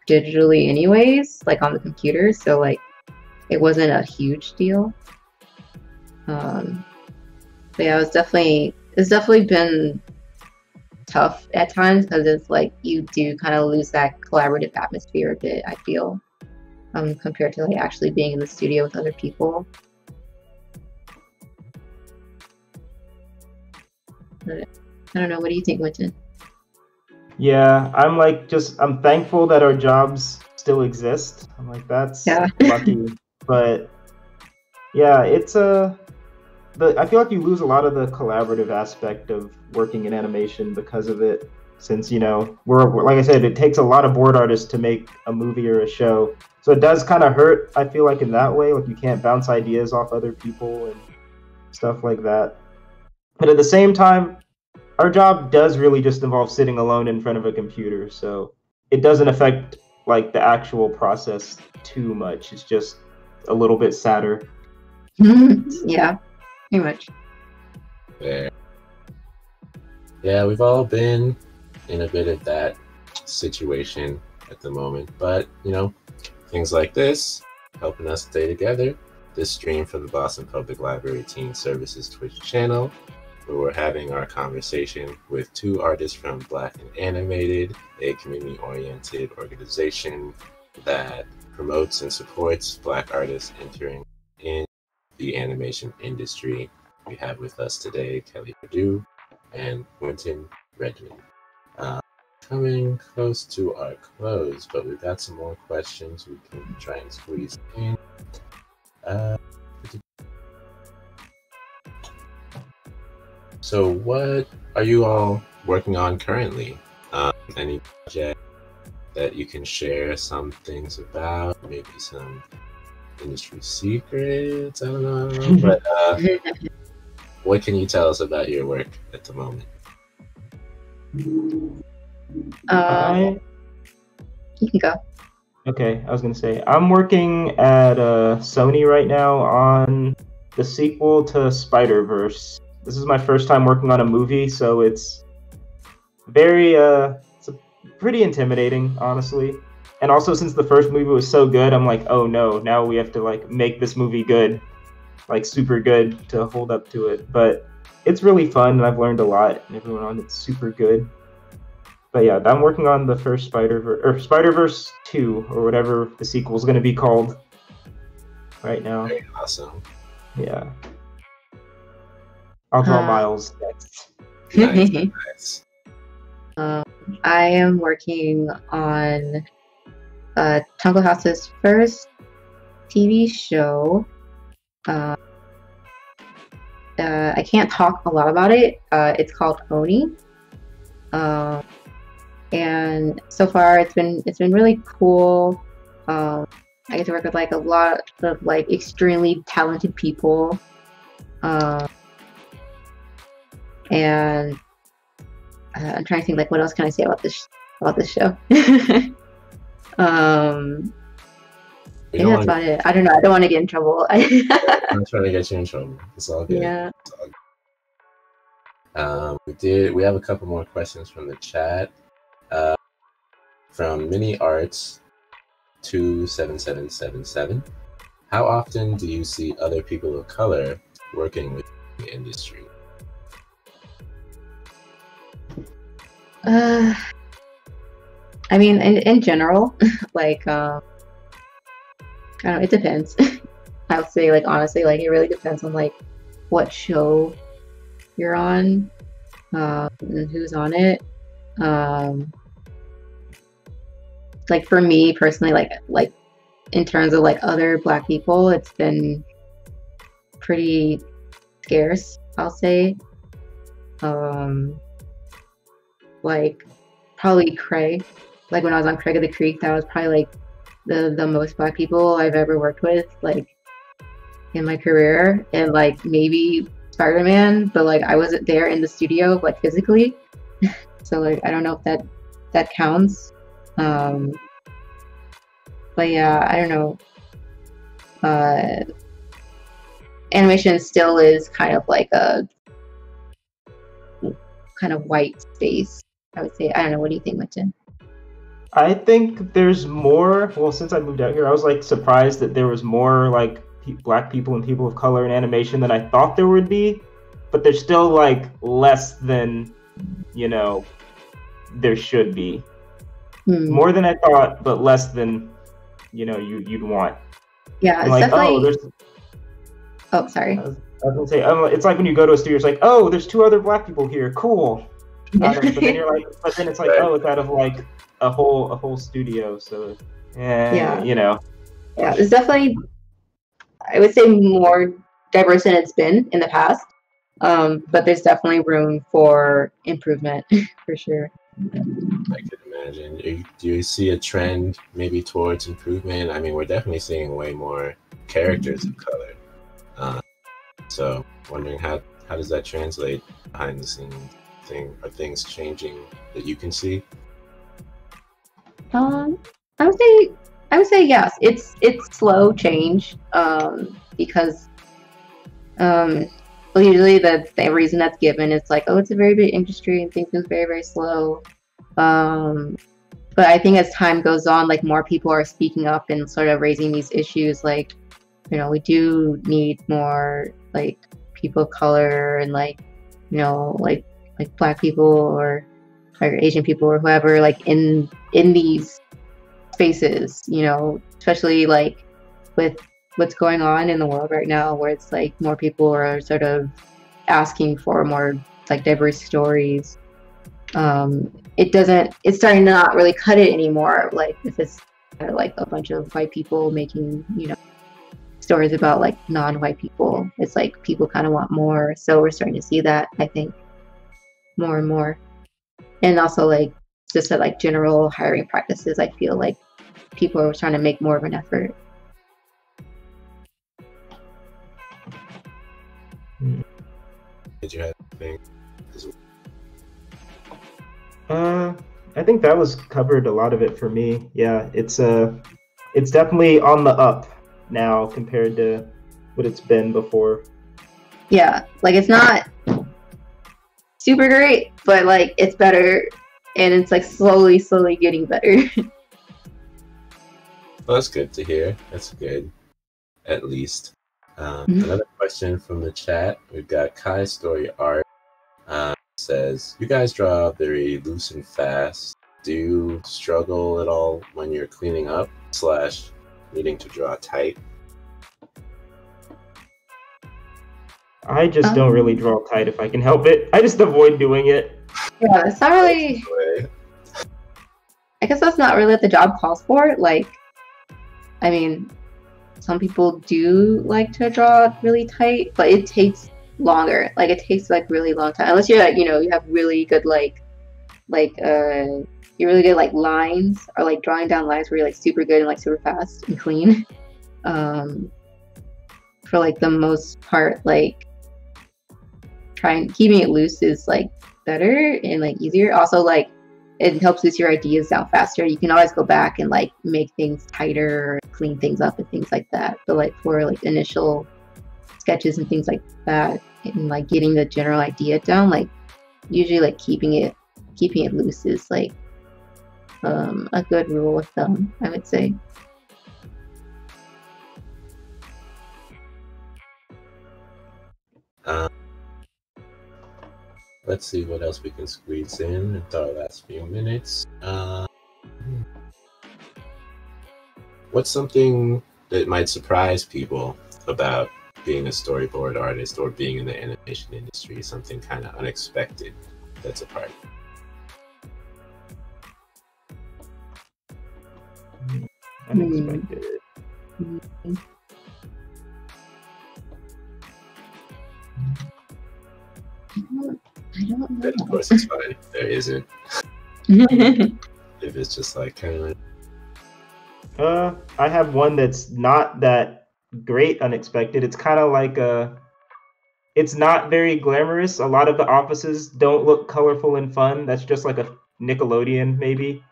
digitally anyways, like on the computer, so like it wasn't a huge deal. But yeah, it's definitely been tough at times, because it's like you do kind of lose that collaborative atmosphere a bit, I feel, compared to like actually being in the studio with other people. But I don't know, what do you think, Wynton? Yeah, I'm thankful that our jobs still exist. I'm like, that's lucky. But yeah, it's I feel like you lose a lot of the collaborative aspect of working in animation because of it, since we're like I said, it takes a lot of board artists to make a movie or a show, so it does kind of hurt, I feel like, in that way. Like, you can't bounce ideas off other people and stuff like that. But at the same time, our job does really just involve sitting alone in front of a computer, so it doesn't affect like the actual process too much. It's just a little bit sadder. Yeah, pretty much. Fair. Yeah, we've all been in a bit of that situation at the moment, but things like this helping us stay together. This stream from the Boston Public Library Teen Services Twitch channel, where we're having our conversation with two artists from Black and Animated, a community-oriented organization that promotes and supports Black artists entering in the animation industry. We have with us today Kelly Perdue and Wynton, Redmond. Coming close to our close, but we've got some more questions we can try and squeeze in. So what are you all working on currently? Any project that you can share some things about, maybe some industry secrets, I don't know, but what can you tell us about your work at the moment? You can go. Okay, I was gonna say, I'm working at Sony right now on the sequel to Spider-Verse. This is my first time working on a movie, so it's very it's pretty intimidating, honestly. And also, since the first movie was so good, I'm like, oh no, now we have to like make this movie good, like super good to hold up to it. But it's really fun, and I've learned a lot, and everyone on it's super good. But yeah, I'm working on the first Spider-Verse 2, or whatever the sequel is going to be called right now. Very awesome. Yeah. I'll draw Miles next. Nice. I am working on Tongo House's first TV show. I can't talk a lot about it. It's called Oni. And so far it's been really cool. I get to work with like a lot of like extremely talented people. And I'm trying to think like what else can I say about this show. I think that's about it. I don't know. I don't want to get in trouble. I'm not trying to get you in trouble. It's all good. Yeah. It's all good. We have a couple more questions from the chat. From Mini Arts 27777. How often do you see other people of color working with the industry? I mean, in general, like, I don't know, it depends. I would say, like, honestly, like, it really depends on, like, what show you're on, and who's on it. Like, for me, personally, like, in terms of, like, other Black people, it's been pretty scarce, I'll say. Like, probably Craig. Like, when I was on Craig of the Creek, that was probably, like, the most Black people I've ever worked with, like, in my career. And, like, maybe Spider-Man, but, like, I wasn't there in the studio, like, physically. So, like, I don't know if that counts. But, yeah, I don't know. Animation still is kind of like a kind of white space, I would say. I don't know. What do you think, Wynton? I think there's more. Well, since I moved out here, I was like surprised that there was more like Black people and people of color in animation than I thought there would be. But there's still like less than, you know, there should be. More than I thought, but less than, you know, you'd want. Yeah, it's like, definitely. Oh, sorry. I was gonna say, it's like when you go to a studio, it's like, oh, there's 2 other Black people here, cool. But then you're like, but then it's like, oh, it's out of like a whole studio, so yeah, you know. Yeah, it's definitely, I would say, more diverse than it's been in the past. But there's definitely room for improvement for sure. I could imagine. Do you see a trend maybe towards improvement? I mean, we're definitely seeing way more characters of color. So wondering how does that translate behind the scenes? Are things changing that you can see? I would say yes. It's slow change. Because well, usually the reason that's given is like, oh, it's a very big industry and things move very, very slow. But I think as time goes on, like more people are speaking up and sort of raising these issues. Like, you know, we do need more like people of color and like, you know, like Black people or Asian people or whoever, like in these spaces, you know, especially like with what's going on in the world right now, where it's like more people are sort of asking for more like diverse stories. It's starting to not really cut it anymore. Like if it's kind of like a bunch of white people making, you know, stories about like non-white people, it's like people kind of want more. So we're starting to see that, I think, more and more. And also like just at like general hiring practices, I feel like people are trying to make more of an effort. Did you have anything? I think that was covered a lot of it for me. Yeah, it's definitely on the up now compared to what it's been before. Yeah, like it's not super great, but like it's better, and it's like slowly getting better. Well, that's good to hear. That's good, at least. Another question from the chat. We've got Kai Story Art. Says, you guys draw very loose and fast. Do you struggle at all when you're cleaning up / needing to draw tight? I just don't really draw tight if I can help it. I just avoid doing it. Yeah, it's not really... I guess that's not really what the job calls for. Like, I mean, some people do like to draw really tight, but it takes longer. Like, it takes like really long time. Unless you're like, you have really good you're really good like lines, or like drawing down lines where you're like super good and like super fast and clean. For like the most part, like keeping it loose is like better and like easier. Also, like it helps loose your ideas down faster. You can always go back and like make things tighter or clean things up and things like that. But like for like initial sketches and things like that, and like getting the general idea down, like usually like keeping it loose is like a good rule of thumb, I would say. Let's see what else we can squeeze in our last few minutes. What's something that might surprise people about being a storyboard artist or being in the animation industry? Something kind of unexpected that's a part. Unexpected. I don't know. But of course, it's fine if there isn't. If it's just like kind of. I have one that's not that great unexpected. It's kind of like it's not very glamorous. A lot of the offices don't look colorful and fun. That's just like a Nickelodeon, maybe.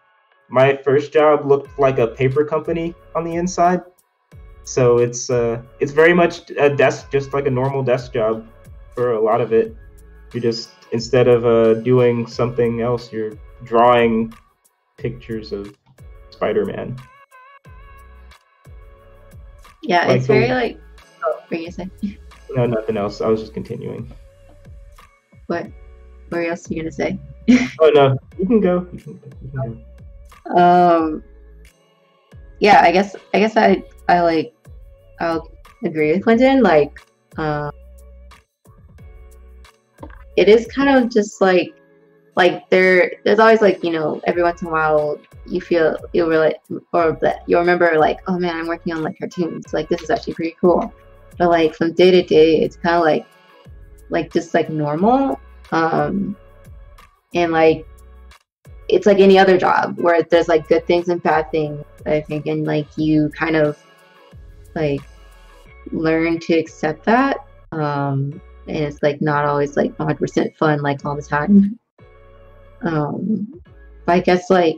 My first job looked like a paper company on the inside. So it's very much a desk, just like a normal desk job for a lot of it. You just, instead of doing something else, you're drawing pictures of Spider-Man. Yeah, like it's very like... Oh, what were you gonna say? No, nothing else. I was just continuing. What else are you gonna say? Oh, no. You can go. You can go. Yeah, I guess I'll agree with Wynton. Like, it is kind of just like there's always like, every once in a while you'll remember like, oh man, I'm working on like cartoons, like this is actually pretty cool. But like from day to day, it's kind of like just like normal, and like it's like any other job where there's like good things and bad things, I think, and like you kind of like learn to accept that, and it's like not always like 100% fun like all the time. But I guess like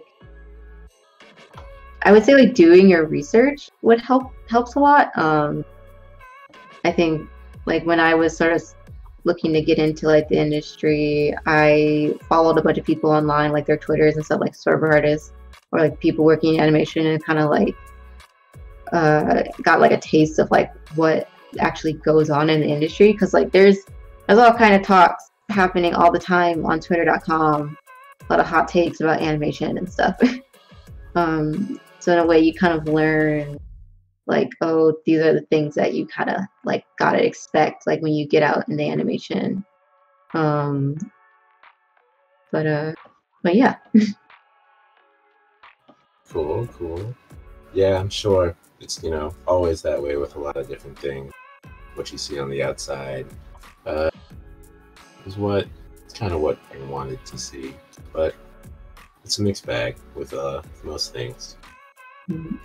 I would say like doing your research helps a lot. I think like when I was sort of looking to get into like the industry, I followed a bunch of people online, like their Twitters and stuff, like storyboard artists or like people working in animation, and kind of like got like a taste of like what actually goes on in the industry, because like there's all kind of talks happening all the time on twitter.com, a lot of hot takes about animation and stuff. So in a way you kind of learn like, oh, these are the things that you kind of like gotta expect like when you get out in the animation. But yeah. Cool. Yeah, I'm sure it's always that way with a lot of different things. What you see on the outside is kind of what I wanted to see, but it's a mixed bag with most things.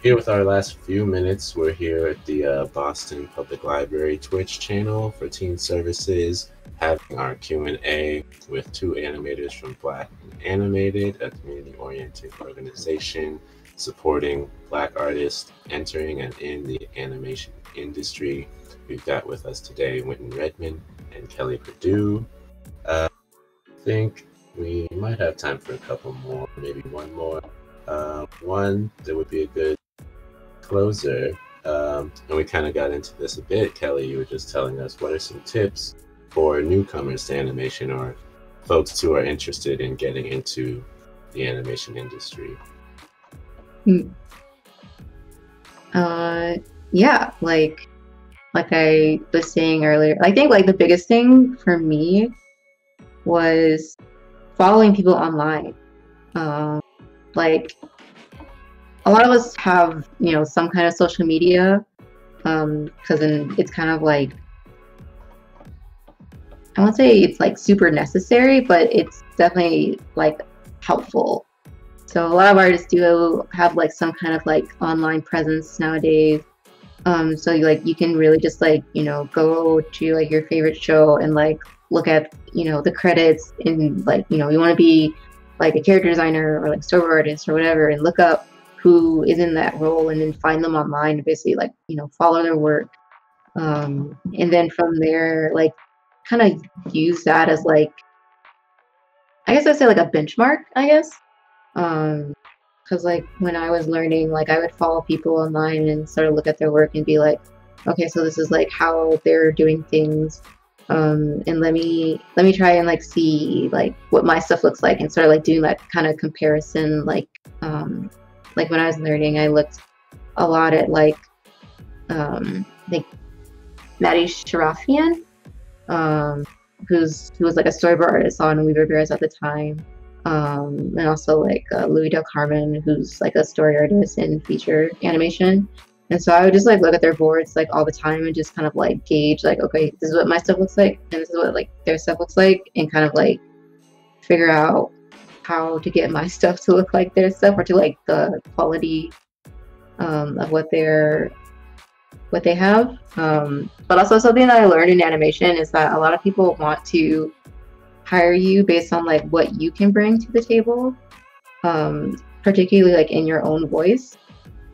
Here with our last few minutes, we're here at the Boston Public Library Twitch channel for Teen Services, having our Q&A with two animators from Black Animated, a community-oriented organization supporting Black artists entering and in the animation industry. We've got with us today Wynton Redmond and Kelly Perdue. think we might have time for a couple more, maybe one more. One that would be a good closer, and we kind of got into this a bit. Kelly, you were just telling us what are some tips for newcomers to animation or folks who are interested in getting into the animation industry. Yeah, like I was saying earlier, I think like the biggest thing for me was following people online. Like a lot of us have, you know, some kind of social media, because then it's kind of like, I won't say it's like super necessary, but it's definitely like helpful. So a lot of artists do have like some kind of like online presence nowadays. So you can really just like, you know, go to like your favorite show and like look at, you know, the credits, and like, you know, you want to be like a character designer or like storyboard artist or whatever, and look up who is in that role and then find them online and basically like, you know, follow their work. And then from there, like kind of use that as like, I guess I'd say like a benchmark, I guess. Because like when I was learning, like I would follow people online and sort of look at their work and be like, okay, so this is like how they're doing things, and let me try and like see like what my stuff looks like, and sort of like doing that kind of comparison. Like when I was learning, I looked a lot at like Maddie Sharafian, who was like a storyboard artist on We Were Bears at the time. And also like Louis Del Carmen, who's like a story artist in feature animation. And so I would just like look at their boards like all the time and just kind of like gauge like, okay, this is what my stuff looks like, and this is what like their stuff looks like, and kind of like figure out how to get my stuff to look like their stuff, or to like the quality of what they have. But also something that I learned in animation is that a lot of people want to hire you based on like what you can bring to the table, particularly like in your own voice.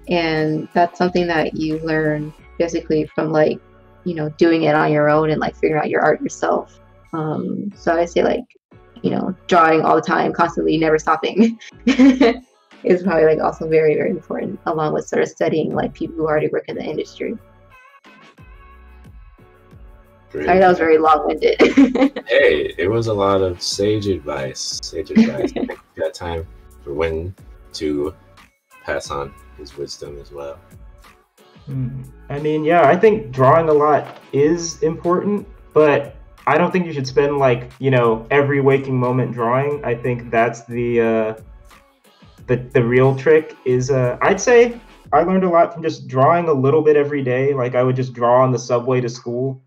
And that's something that you learn basically from like, you know, doing it on your own and like figuring out your art yourself. So I say like, you know, drawing all the time, constantly, never stopping is probably like also very, very important, along with sort of studying like people who already work in the industry. Great. Sorry, that was very long-winded. Hey, it was a lot of sage advice. I think we got time for Wynton to pass on his wisdom as well. I mean, yeah, I think drawing a lot is important, but I don't think you should spend like, you know, every waking moment drawing. I think that's the real trick is, I'd say I learned a lot from just drawing a little bit every day. Like I would just draw on the subway to school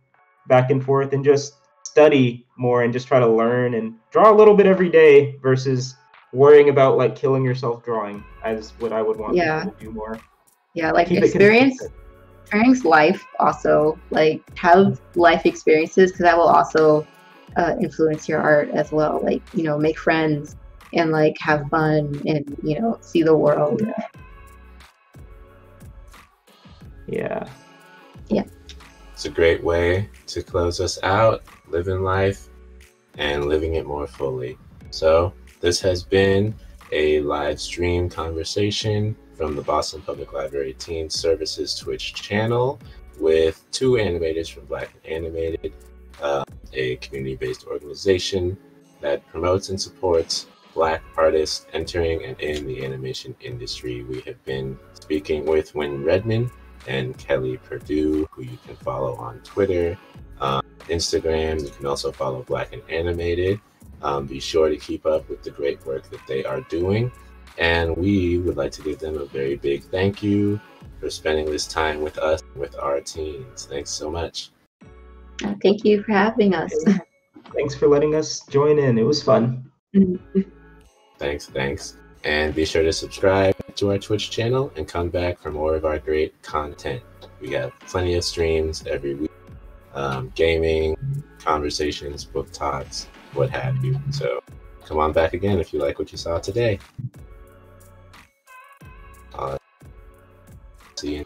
back and forth and just study more and just try to learn and draw a little bit every day versus worrying about like killing yourself drawing as what I would want people to do more. Yeah, like experience life also, like have life experiences, because that will also influence your art as well. Like, you know, make friends and like have fun and, you know, see the world. Yeah. It's a great way to close us out, living life and living it more fully. So this has been a live stream conversation from the Boston Public Library Teen Services Twitch channel with two animators from Black and Animated, a community-based organization that promotes and supports Black artists entering and in the animation industry. We have been speaking with Redmond and Kelly Perdue, who you can follow on Twitter, Instagram. You can also follow Black and Animated. Be sure to keep up with the great work that they are doing. And we would like to give them a very big thank you for spending this time with us, with our teens. Thanks so much. Thank you for having us. Thanks for letting us join in. It was fun. Thanks. And be sure to subscribe to our Twitch channel and come back for more of our great content. We got plenty of streams every week, gaming, conversations, book talks, what have you. So come on back again if you like what you saw today. See you.